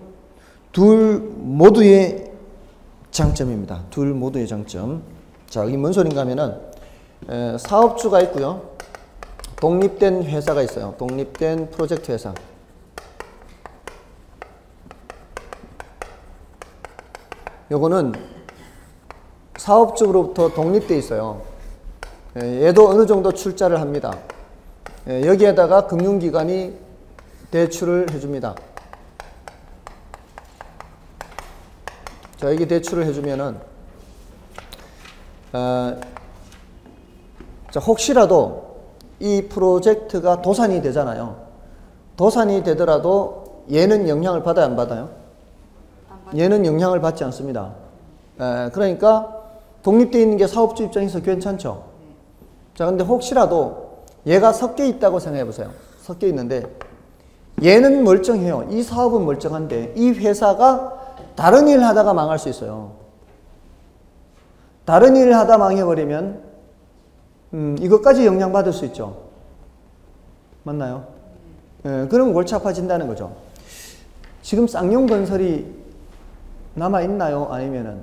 둘 모두의 장점입니다. 둘 모두의 장점. 자, 이게 뭔 소린가 하면은 사업주가 있고요. 독립된 회사가 있어요. 독립된 프로젝트 회사. 요거는 사업주로부터 독립되어 있어요. 얘도 어느 정도 출자를 합니다. 여기에다가 금융기관이 대출을 해줍니다. 자, 여기 대출을 해주면은, 자, 혹시라도 이 프로젝트가 도산이 되잖아요. 도산이 되더라도 얘는 영향을 받아요, 안 받아요? 얘는 영향을 받지 않습니다. 그러니까 독립되어 있는 게 사업주 입장에서 괜찮죠. 자, 근데 혹시라도 얘가 섞여 있다고 생각해 보세요. 섞여 있는데 얘는 멀쩡해요. 이 사업은 멀쩡한데 이 회사가 다른 일 하다가 망할 수 있어요. 다른 일 하다 망해버리면 이것까지 영향받을 수 있죠. 맞나요? 그럼 골치 아파진다는 거죠. 지금 쌍용건설이 남아있나요? 아니면은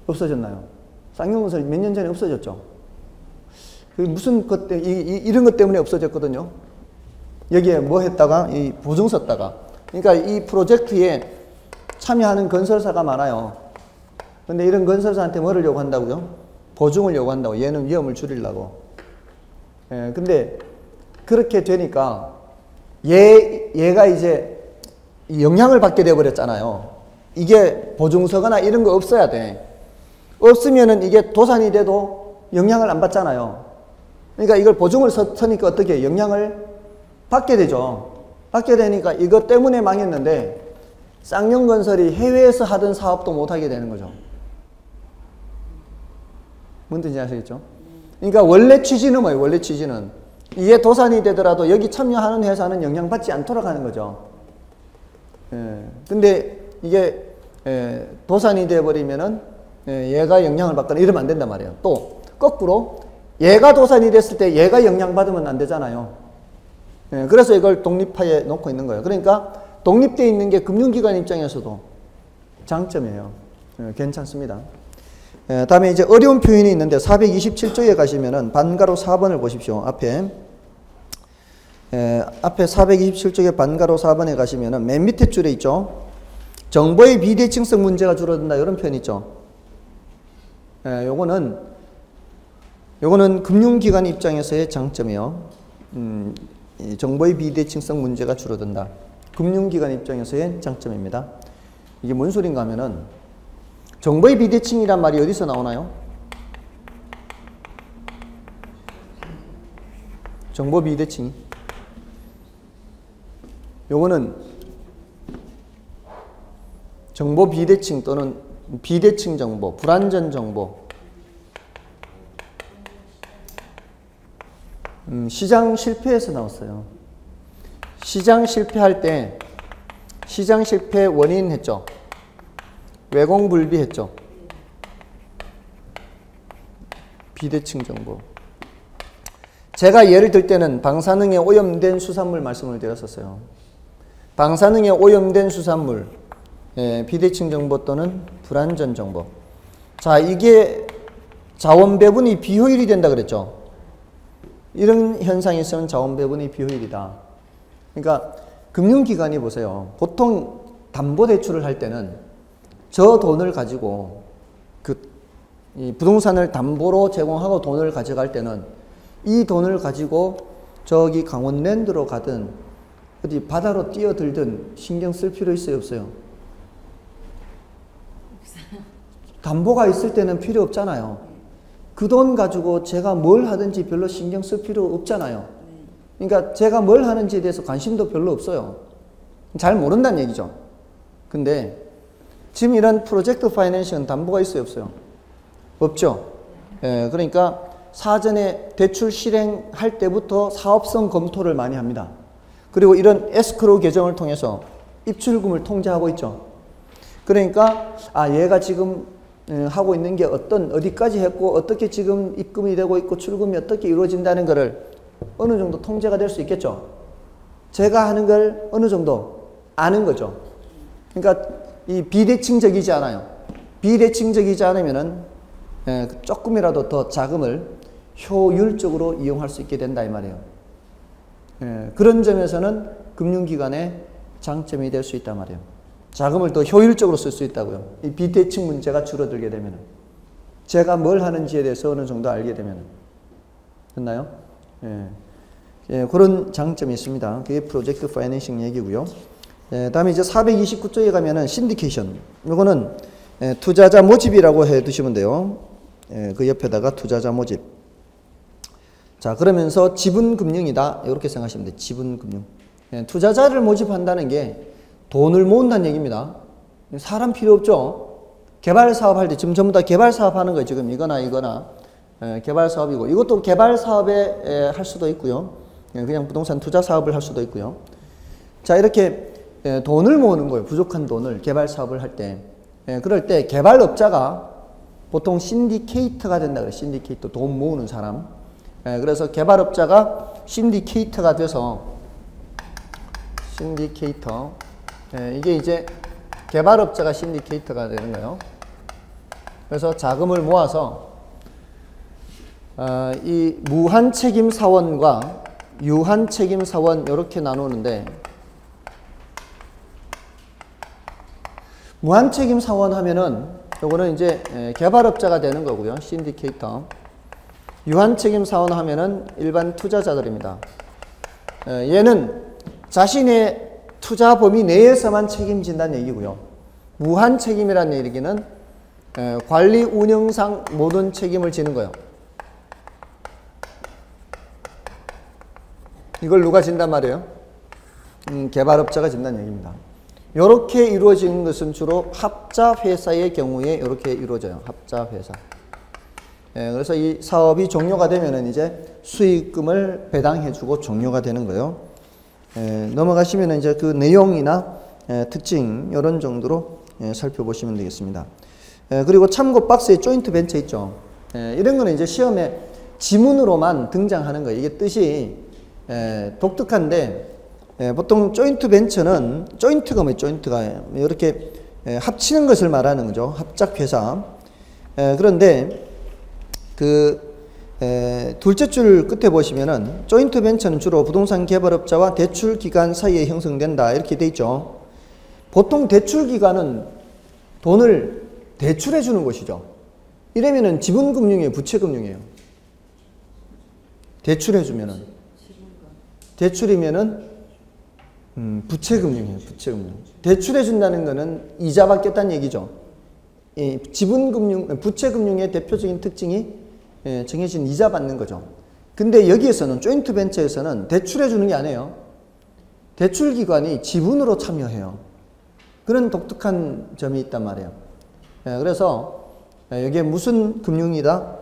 없어졌나요? 쌍용건설이 몇 년 전에 없어졌죠. 무슨 것 때문에, 이런 것 때문에 없어졌거든요. 여기에 뭐 했다가, 이 보증 썼다가. 그러니까 이 프로젝트에 참여하는 건설사가 많아요. 근데 이런 건설사한테 뭐를 요구한다고요? 보증을 요구한다고. 얘는 위험을 줄이려고. 근데 그렇게 되니까 얘가 이제 영향을 받게 되어버렸잖아요. 이게 보증서거나 이런 거 없어야 돼. 없으면은 이게 도산이 돼도 영향을 안 받잖아요. 그러니까 이걸 보증을 서니까 어떻게 영향을 받게 되죠. 받게 되니까 이것 때문에 망했는데 쌍용건설이 해외에서 하던 사업도 못하게 되는 거죠. 뭔 뜻인지 아시겠죠? 그러니까 원래 취지는 뭐예요? 원래 취지는 이게 도산이 되더라도 여기 참여하는 회사는 영향받지 않도록 하는 거죠. 근데 이게 도산이 돼버리면은 얘가 영향을 받거나 이러면 안 된단 말이에요. 또 거꾸로 얘가 도산이 됐을 때 얘가 영향받으면 안 되잖아요. 그래서 이걸 독립하에 놓고 있는 거예요. 그러니까 독립되어 있는 게 금융기관 입장에서도 장점이에요. 괜찮습니다. 다음에 이제 어려운 표현이 있는데 427조에 가시면은 반가로 4번을 보십시오. 앞에 427쪽의 반가로 4번에 가시면은 맨 밑에 줄에 있죠. 정보의 비대칭성 문제가 줄어든다. 이런 표현 있죠. 요거는 금융기관 입장에서의 장점이요. 정보의 비대칭성 문제가 줄어든다. 금융기관 입장에서의 장점입니다. 이게 뭔 소린가 하면은 정보의 비대칭이란 말이 어디서 나오나요? 정보 비대칭. 요거는 정보 비대칭 또는 비대칭 정보, 불완전 정보. 시장 실패에서 나왔어요. 시장 실패할 때 시장 실패 원인 했죠. 외공불비 했죠. 비대칭 정보. 제가 예를 들 때는 방사능에 오염된 수산물 말씀을 드렸었어요. 방사능에 오염된 수산물, 비대칭 정보 또는 불완전 정보. 자, 이게 자원 배분이 비효율이 된다 그랬죠. 이런 현상이 있으면 자원 배분이 비효율이다. 그러니까 금융기관이 보세요. 보통 담보대출을 할 때는 저 돈을 가지고 이 부동산을 담보로 제공하고 돈을 가져갈 때는 이 돈을 가지고 저기 강원랜드로 가든 어디 바다로 뛰어들든 신경 쓸 필요 있어요, 없어요? 담보가 있을 때는 필요 없잖아요. 그 돈 가지고 제가 뭘 하든지 별로 신경 쓸 필요 없잖아요. 그러니까 제가 뭘 하는지에 대해서 관심도 별로 없어요. 잘 모른다는 얘기죠. 근데 지금 이런 프로젝트 파이낸싱은 담보가 있어요, 없어요? 없죠. 예, 그러니까 사전에 대출 실행할 때부터 사업성 검토를 많이 합니다. 그리고 이런 에스크로우 계정을 통해서 입출금을 통제하고 있죠. 그러니까 얘가 지금 하고 있는 게 어디까지 했고 어떻게 지금 입금이 되고 있고 출금이 어떻게 이루어진다는 것을 어느 정도 통제가 될 수 있겠죠. 제가 하는 걸 어느 정도 아는 거죠. 그러니까 이 비대칭적이지 않아요. 비대칭적이지 않으면은 조금이라도 더 자금을 효율적으로 이용할 수 있게 된다 이 말이에요. 그런 점에서는 금융기관의 장점이 될 수 있단 말이에요. 자금을 더 효율적으로 쓸 수 있다고요. 이 비대칭 문제가 줄어들게 되면 제가 뭘 하는지에 대해서 어느 정도 알게 되면 됐나요? 그런 장점이 있습니다. 그게 프로젝트 파이낸싱 얘기고요. 다음에 이제 429쪽에 가면은 신디케이션. 이거는 투자자 모집이라고 해 두시면 돼요. 그 옆에다가 투자자 모집. 자, 그러면서 지분금융이다. 이렇게 생각하시면 돼요. 지분금융. 투자자를 모집한다는 게 돈을 모은다는 얘기입니다. 사람 필요 없죠? 개발 사업 할 때 지금 전부 다 개발 사업 하는 거예요. 지금 이거나 개발 사업이고 이것도 개발 사업에 할 수도 있고요. 그냥 부동산 투자 사업을 할 수도 있고요. 자, 이렇게 돈을 모으는 거예요. 부족한 돈을 개발 사업을 할 때. 그럴 때 개발업자가 보통 신디케이터가 된다 그래요. 신디케이터, 돈 모으는 사람. 그래서 개발업자가 신디케이터가 돼서 신디케이터. 이게 이제 개발업자가 신디케이터가 되는 거예요. 그래서 자금을 모아서 이 무한책임사원과 유한책임사원 이렇게 나누는데 무한책임사원 하면은 요거는 이제 개발업자가 되는 거고요. 신디케이터. 유한책임사원 하면은 일반 투자자들입니다. 얘는 자신의 투자 범위 내에서만 책임진다는 얘기고요. 무한책임이라는 얘기는 관리 운영상 모든 책임을 지는 거예요. 이걸 누가 진단 말이에요? 개발업자가 진다는 얘기입니다. 이렇게 이루어지는 것은 주로 합자회사의 경우에 이렇게 이루어져요. 합자회사. 그래서 이 사업이 종료가 되면은 이제 수익금을 배당해주고 종료가 되는 거예요. 넘어가시면 이제 그 내용이나 특징 이런 정도로 살펴보시면 되겠습니다. 그리고 참고 박스에 조인트 벤처 있죠. 이런 거는 이제 시험에 지문으로만 등장하는 거예요. 이게 뜻이 독특한데 보통 조인트 벤처는 조인트가 뭐예요? 조인트가 이렇게 합치는 것을 말하는 거죠. 합작회사. 그런데 그 둘째 줄 끝에 보시면은 조인트 벤처는 주로 부동산 개발업자와 대출기관 사이에 형성된다 이렇게 돼 있죠. 보통 대출기관은 돈을 대출해 주는 것이죠. 이러면은 지분금융이에요, 부채금융이에요? 대출해 주면은 대출이면은 부채금융이에요. 부채금융. 대출해 준다는 거는 이자 받겠다는 얘기죠. 이 지분금융, 부채금융의 대표적인 특징이 정해진 이자 받는 거죠. 근데 여기에서는 조인트 벤처에서는 대출해 주는 게 아니에요. 대출기관이 지분으로 참여해요. 그런 독특한 점이 있단 말이에요. 그래서 이게 무슨 금융이다?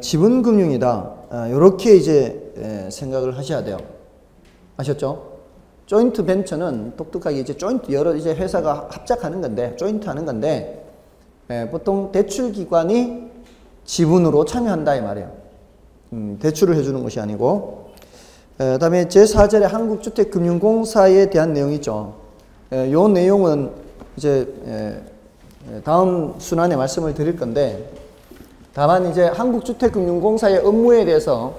지분금융이다. 이렇게 이제 생각을 하셔야 돼요. 아셨죠? 조인트 벤처는 독특하게 이제 조인트 여러 이제 회사가 합작하는 건데 조인트 하는 건데 보통 대출기관이 지분으로 참여한다 이 말이에요. 대출을 해주는 것이 아니고. 그다음에 제4절에 한국주택금융공사에 대한 내용이 있죠. 이 내용은 이제 다음 순환에 말씀을 드릴 건데 다만 이제 한국주택금융공사의 업무에 대해서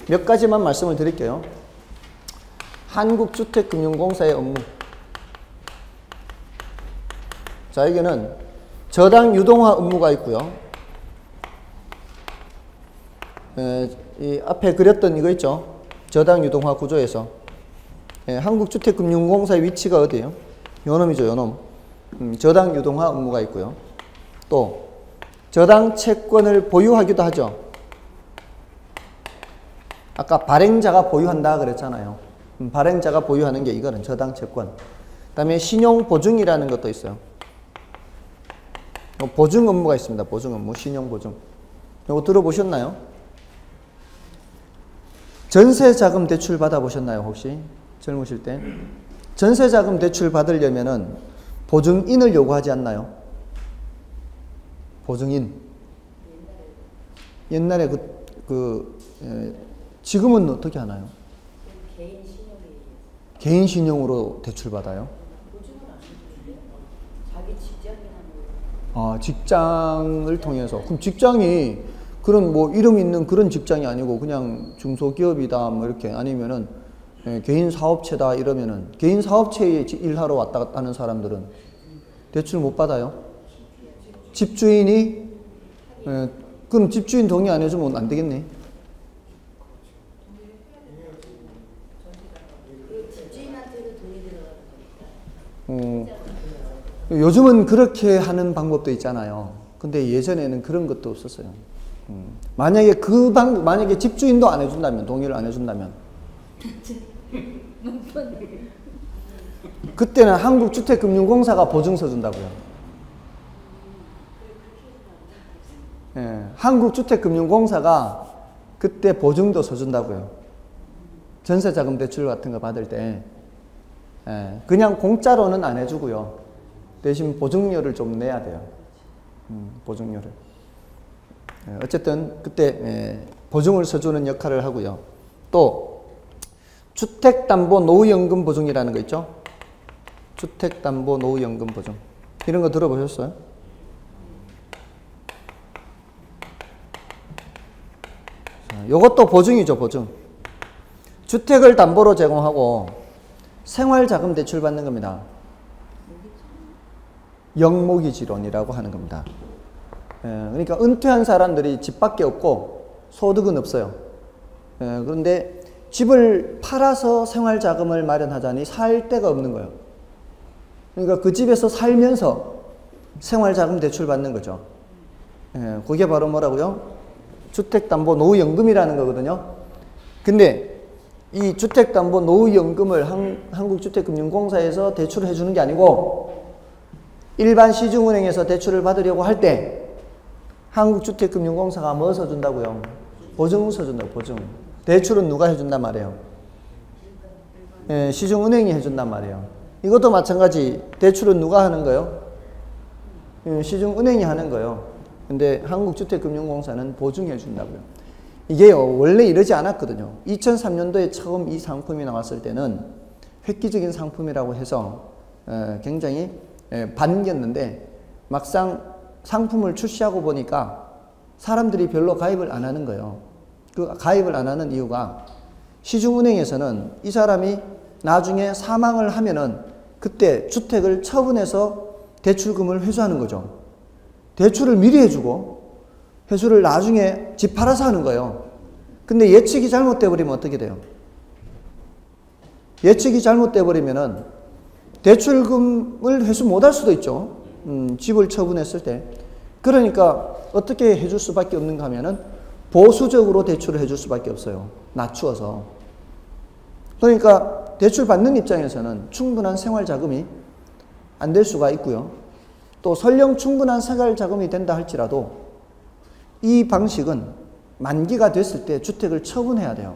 몇 가지만 말씀을 드릴게요. 한국주택금융공사의 업무. 자, 여기는 저당 유동화 업무가 있고요. 이 앞에 그렸던 이거 있죠. 저당 유동화 구조에서 한국주택금융공사의 위치가 어디예요? 요놈이죠, 요놈. 저당 유동화 업무가 있고요. 또 저당 채권을 보유하기도 하죠. 아까 발행자가 보유한다 그랬잖아요. 발행자가 보유하는 게 이거는 저당 채권. 그다음에 신용 보증이라는 것도 있어요. 보증 업무가 있습니다. 보증 업무, 신용 보증. 이거 들어보셨나요? 전세 자금 대출 받아보셨나요, 혹시? 젊으실 때? 전세 자금 대출 받으려면은 보증인을 요구하지 않나요? 보증인. 옛날에 지금은 어떻게 하나요? 개인 신용으로 대출 받아요? 아, 직장을 통해서. 그럼 직장이 그런 뭐 이름 있는 그런 직장이 아니고 그냥 중소기업이다 뭐 이렇게 아니면은 개인 사업체다 이러면은 개인 사업체에 일하러 왔다 갔다 하는 사람들은 대출 못 받아요? 집주인이 그럼 집주인 동의 안 해주면 안 되겠네. 요즘은 그렇게 하는 방법도 있잖아요. 근데 예전에는 그런 것도 없었어요. 만약에 만약에 집주인도 안 해준다면, 동의를 안 해준다면, 그때는 한국주택금융공사가 보증서 준다고요. 예, 한국주택금융공사가 그때 보증도 서준다고요. 전세자금 대출 같은 거 받을 때. 예, 그냥 공짜로는 안 해주고요. 대신 보증료를 좀 내야 돼요. 보증료를. 예, 어쨌든 그때 보증을 서주는 역할을 하고요. 또 주택담보 노후연금 보증이라는 거 있죠. 주택담보 노후연금 보증. 이런 거 들어보셨어요? 이것도 보증이죠, 보증. 주택을 담보로 제공하고 생활자금 대출 받는 겁니다. 영모기지론이라고 하는 겁니다. 그러니까 은퇴한 사람들이 집밖에 없고 소득은 없어요. 그런데 집을 팔아서 생활자금을 마련하자니 살 데가 없는 거예요. 그러니까 그 집에서 살면서 생활자금 대출 받는 거죠. 그게 바로 뭐라고요? 주택담보 노후연금이라는 거거든요. 근데 이 주택담보 노후연금을 한국주택금융공사에서 대출을 해주는 게 아니고 일반 시중은행에서 대출을 받으려고 할 때 한국주택금융공사가 뭐 서준다고요? 보증 서준다고, 보증. 대출은 누가 해준단 말이에요? 시중은행이 해준단 말이에요. 이것도 마찬가지. 대출은 누가 하는 거예요? 시중은행이 하는 거예요. 근데 한국주택금융공사는 보증해 준다고요. 이게요, 원래 이러지 않았거든요. 2003년도에 처음 이 상품이 나왔을 때는 획기적인 상품이라고 해서 굉장히 반겼는데 막상 상품을 출시하고 보니까 사람들이 별로 가입을 안 하는 거예요. 그 가입을 안 하는 이유가 시중은행에서는 이 사람이 나중에 사망을 하면은 그때 주택을 처분해서 대출금을 회수하는 거죠. 대출을 미리 해주고 회수를 나중에 집 팔아서 하는 거예요. 근데 예측이 잘못돼 버리면 어떻게 돼요? 예측이 잘못돼 버리면은 대출금을 회수 못할 수도 있죠. 집을 처분했을 때. 그러니까 어떻게 해줄 수밖에 없는가 하면은 보수적으로 대출을 해줄 수밖에 없어요. 낮추어서. 그러니까 대출 받는 입장에서는 충분한 생활자금이 안 될 수가 있고요. 또 설령 충분한 생활자금이 된다 할지라도 이 방식은 만기가 됐을 때 주택을 처분해야 돼요.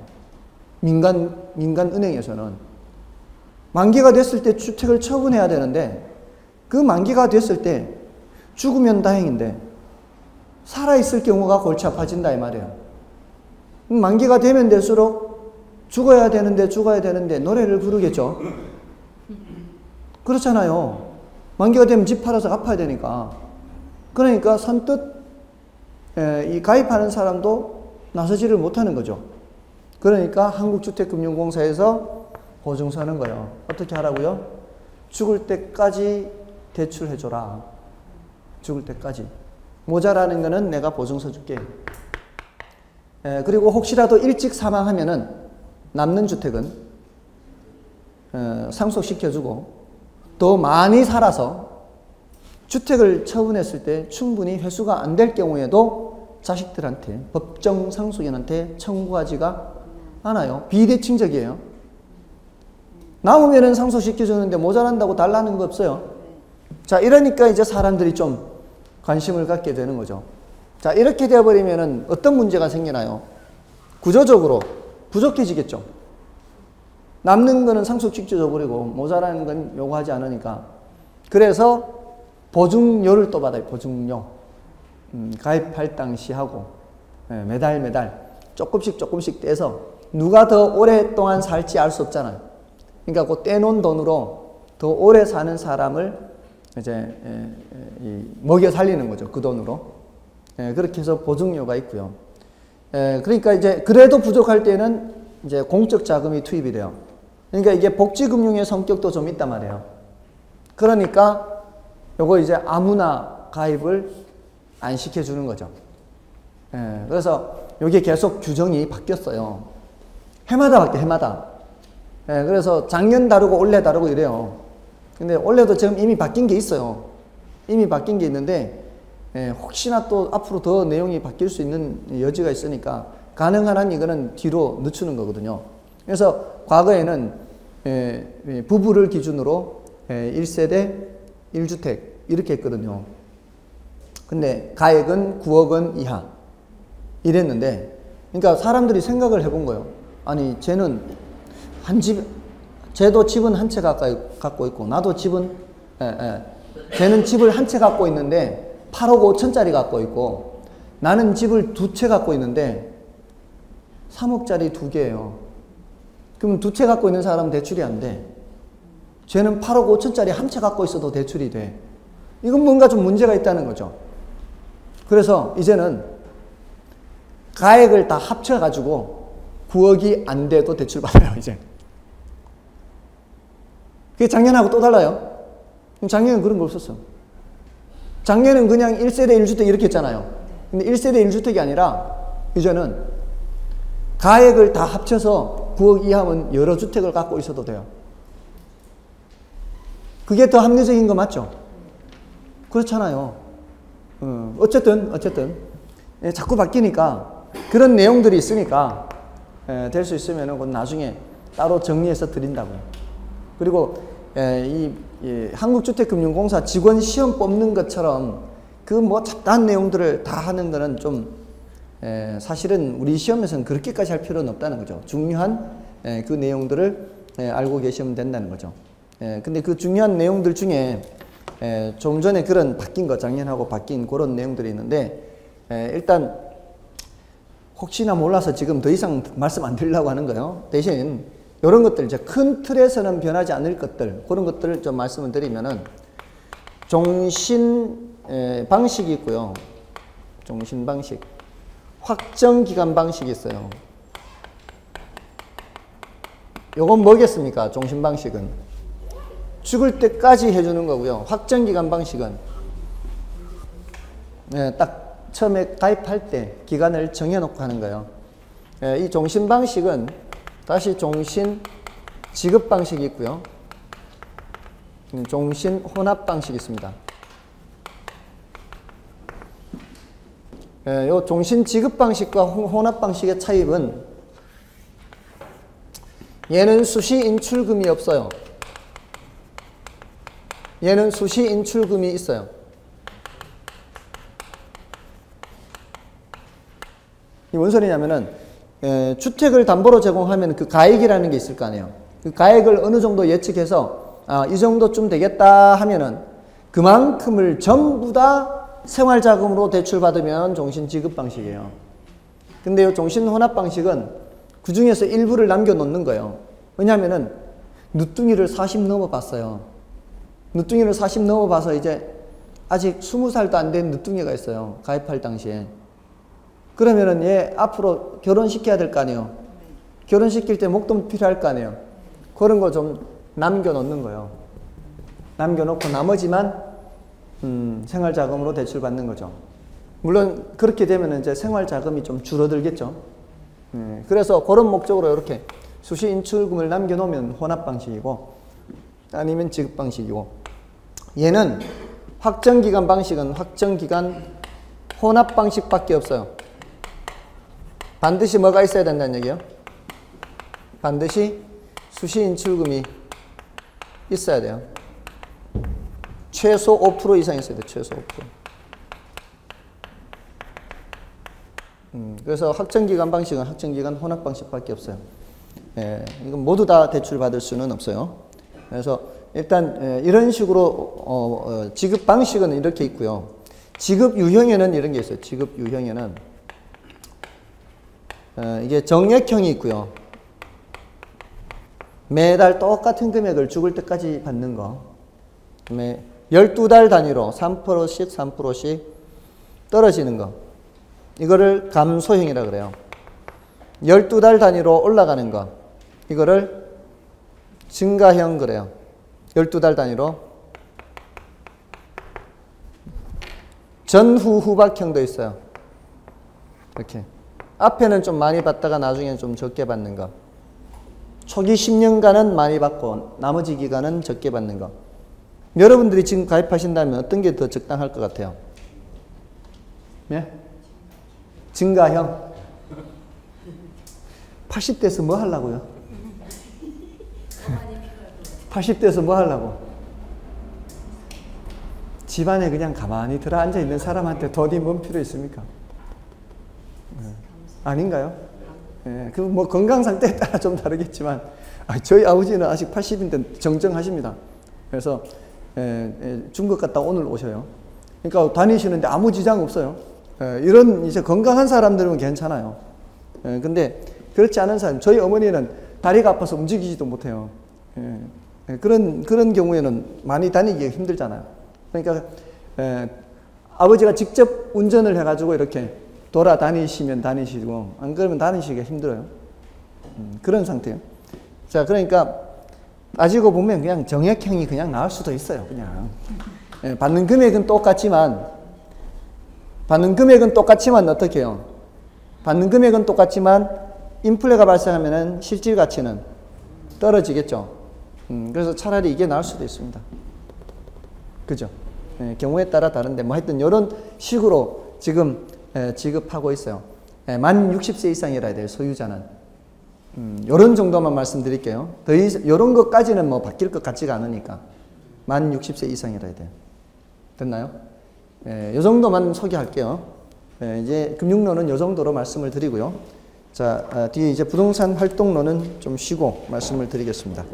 민간은행에서는. 만기가 됐을 때 주택을 처분해야 되는데 그 만기가 됐을 때 죽으면 다행인데 살아있을 경우가 골치 아파진다 이 말이에요. 만기가 되면 될수록 죽어야 되는데 노래를 부르겠죠. 그렇잖아요. 만기가 되면 집 팔아서 갚아야 되니까. 그러니까 선뜻 이 가입하는 사람도 나서지를 못하는 거죠. 그러니까 한국주택금융공사에서 보증서는 거예요. 어떻게 하라고요? 죽을 때까지 대출해줘라. 죽을 때까지. 모자라는 거는 내가 보증서 줄게. 그리고 혹시라도 일찍 사망하면은 남는 주택은 상속시켜주고 더 많이 살아서 주택을 처분했을 때 충분히 회수가 안 될 경우에도 자식들한테 법정 상속인한테 청구하지가 않아요. 비대칭적이에요. 남으면은 상속시켜주는데 모자란다고 달라는 거 없어요. 자, 이러니까 이제 사람들이 좀 관심을 갖게 되는 거죠. 자, 이렇게 되어버리면은 어떤 문제가 생기나요? 구조적으로 부족해지겠죠. 남는 거는 상속시켜줘버리고 모자라는 건 요구하지 않으니까. 그래서 보증료를 또 받아요. 보증료. 가입할 당시 하고 매달 조금씩 떼서 누가 더 오랫동안 살지 알 수 없잖아요. 그러니까 그 떼놓은 돈으로 더 오래 사는 사람을 이제 먹여 살리는 거죠. 그 돈으로. 그렇게 해서 보증료가 있고요. 그러니까 이제 그래도 부족할 때는 이제 공적 자금이 투입이 돼요. 그러니까 이게 복지금융의 성격도 좀 있단 말이에요. 그러니까 요거 이제 아무나 가입을 안 시켜주는 거죠. 그래서 이게 계속 규정이 바뀌었어요. 해마다 바뀌어요, 해마다. 그래서 작년 다르고 올해 다르고 이래요. 근데 올해도 지금 이미 바뀐 게 있어요. 이미 바뀐 게 있는데, 혹시나 또 앞으로 더 내용이 바뀔 수 있는 여지가 있으니까 가능한 한 이거는 뒤로 늦추는 거거든요. 그래서 과거에는 부부를 기준으로 1세대 1주택 이렇게 했거든요. 근데 가액은 9억 원 이하 이랬는데, 그러니까 사람들이 생각을 해본 거예요. 아니 쟤는 쟤도 집은 한 채 가까이 갖고 있고 나도 집은 쟤는 집을 한 채 갖고 있는데 8억 5천짜리 갖고 있고 나는 집을 2채 갖고 있는데 3억짜리 2개예요. 그럼 2채 갖고 있는 사람은 대출이 안 돼. 쟤는 8억 5천짜리 한 채 갖고 있어도 대출이 돼. 이건 뭔가 좀 문제가 있다는 거죠. 그래서 이제는 가액을 다 합쳐가지고 9억이 안 돼도 대출 받아요, 이제. 그게 작년하고 또 달라요. 작년엔 그런 거 없었어. 작년엔 그냥 1세대 1주택 이렇게 했잖아요. 근데 1세대 1주택이 아니라 이제는 가액을 다 합쳐서 9억 이하면 여러 주택을 갖고 있어도 돼요. 그게 더 합리적인 거 맞죠? 그렇잖아요. 어쨌든 자꾸 바뀌니까 그런 내용들이 있으니까 될 수 있으면 그건 나중에 따로 정리해서 드린다고요. 그리고 이 한국주택금융공사 직원 시험 뽑는 것처럼 그 뭐 잡다한 내용들을 다 하는 거는 좀 사실은 우리 시험에서는 그렇게까지 할 필요는 없다는 거죠. 중요한 그 내용들을 알고 계시면 된다는 거죠. 근데 그 중요한 내용들 중에 좀 전에 그런 바뀐 거, 작년하고 바뀐 그런 내용들이 있는데, 일단 혹시나 몰라서 지금 더 이상 말씀 안 드리려고 하는 거예요. 대신 이런 것들, 이제 큰 틀에서는 변하지 않을 것들, 그런 것들을 좀 말씀을 드리면은, 종신 방식이 있고요. 종신 방식. 확정 기간 방식이 있어요. 요건 뭐겠습니까? 종신 방식은 죽을 때까지 해주는 거고요. 확정 기간 방식은 딱 처음에 가입할 때 기간을 정해놓고 하는 거예요. 이 종신 방식은 다시 종신 지급 방식이 있고요. 종신 혼합 방식이 있습니다. 요 종신 지급 방식과 혼합 방식의 차이는 얘는 수시 인출금이 없어요. 얘는 수시 인출금이 있어요. 이 뭔 소리냐면은 주택을 담보로 제공하면 그 가액이라는 게 있을 거 아니에요. 그 가액을 어느 정도 예측해서 이 정도쯤 되겠다 하면은 그만큼을 전부 다 생활자금으로 대출받으면 종신 지급 방식이에요. 근데 이 종신 혼합 방식은 그 중에서 일부를 남겨놓는 거예요. 왜냐하면은 늦둥이를 40 넘어봤어요. 늦둥이를 40 넘어봐서 이제 아직 20살도 안 된 늦둥이가 있어요. 가입할 당시에. 그러면은 얘 앞으로 결혼시켜야 될 거 아니에요. 결혼시킬 때 목돈 필요할 거 아니에요. 그런 거 좀 남겨놓는 거예요. 남겨놓고 나머지만 생활자금으로 대출받는 거죠. 물론 그렇게 되면 이제 생활자금이 좀 줄어들겠죠. 그래서 그런 목적으로 이렇게 수시 인출금을 남겨놓으면 혼합 방식이고 아니면 지급 방식이고, 얘는 확정기간 방식은 확정기간 혼합 방식밖에 없어요. 반드시 뭐가 있어야 된다는 얘기예요? 반드시 수시 인출금이 있어야 돼요. 최소 5% 이상 있어야 돼요. 최소 5%. 그래서 학정기간 방식은 학정기간 혼합 방식밖에 없어요. 예, 이건 모두 다 대출 받을 수는 없어요. 그래서 일단 이런 식으로 지급 방식은 이렇게 있고요. 지급 유형에는 이런 게 있어요. 지급 유형에는 이게 정액형이 있고요. 매달 똑같은 금액을 죽을 때까지 받는 거. 그다음에 12달 단위로 3%씩 3%씩 떨어지는 거. 이거를 감소형이라 그래요. 12달 단위로 올라가는 거. 이거를 증가형 그래요. 12달 단위로. 전후 후박형도 있어요. 이렇게. 앞에는 좀 많이 받다가 나중에는 좀 적게 받는 거. 초기 10년간은 많이 받고 나머지 기간은 적게 받는 거. 여러분들이 지금 가입하신다면 어떤 게 더 적당할 것 같아요? 네? 증가형. 80대에서 뭐 하려고요? 80대에서 뭐 하려고? 집안에 그냥 가만히 들어앉아 있는 사람한테 돈이 뭔 필요 있습니까? 아닌가요? 예, 그 뭐 건강 상태에 따라 좀 다르겠지만 저희 아버지는 아직 80인데 정정하십니다. 그래서 중국 갔다 오늘 오셔요. 그러니까 다니시는데 아무 지장 없어요. 이런 이제 건강한 사람들은 괜찮아요. 근데 그렇지 않은 사람, 저희 어머니는 다리가 아파서 움직이지도 못해요. 그런 경우에는 많이 다니기 힘들잖아요. 그러니까 아버지가 직접 운전을 해가지고 이렇게 돌아다니시면 다니시고 안 그러면 다니시기가 힘들어요. 그런 상태예요. 자, 그러니까 따지고 보면 그냥 정액형이 그냥 나을 수도 있어요. 그냥 받는 금액은 똑같지만 어떻게 해요? 받는 금액은 똑같지만 인플레가 발생하면은 실질 가치는 떨어지겠죠. 그래서 차라리 이게 나을 수도 있습니다. 그죠? 경우에 따라 다른데 뭐 하여튼 이런 식으로 지금 지급하고 있어요. 만 60세 이상이라 돼요. 소유자는. 요런 정도만 말씀드릴게요. 더 이상 요런 것까지는 뭐 바뀔 것 같지가 않으니까. 만 60세 이상이라 돼요. 됐나요? 요 정도만 소개할게요. 이제 금융론은 요 정도로 말씀을 드리고요. 자, 뒤에 이제 부동산 활동론은 좀 쉬고 말씀을 드리겠습니다.